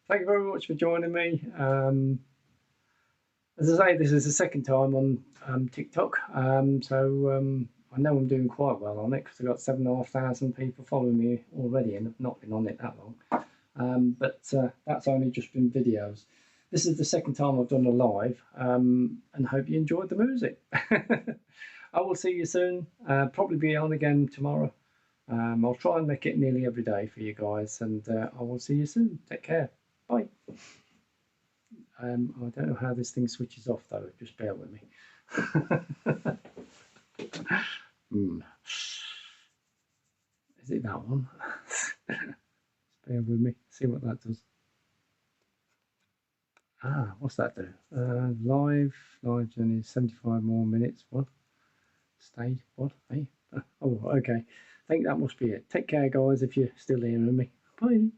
Thank you very much for joining me. As I say, this is the second time on TikTok, so I know I'm doing quite well on it because I've got 7,500 people following me already, and I've not been on it that long. But that's only just been videos. This is the second time I've done a live, and hope you enjoyed the music. I will see you soon. Probably be on again tomorrow. I'll try and make it nearly every day for you guys, and I will see you soon. Take care. Bye. I don't know how this thing switches off though, just bear with me. Is it that one? Just bear with me, see what that does. What's that do? Live journey, 75 more minutes. What? Stage, what? Hey? Oh, okay. I think that must be it. Take care, guys, if you're still hearing me. Bye.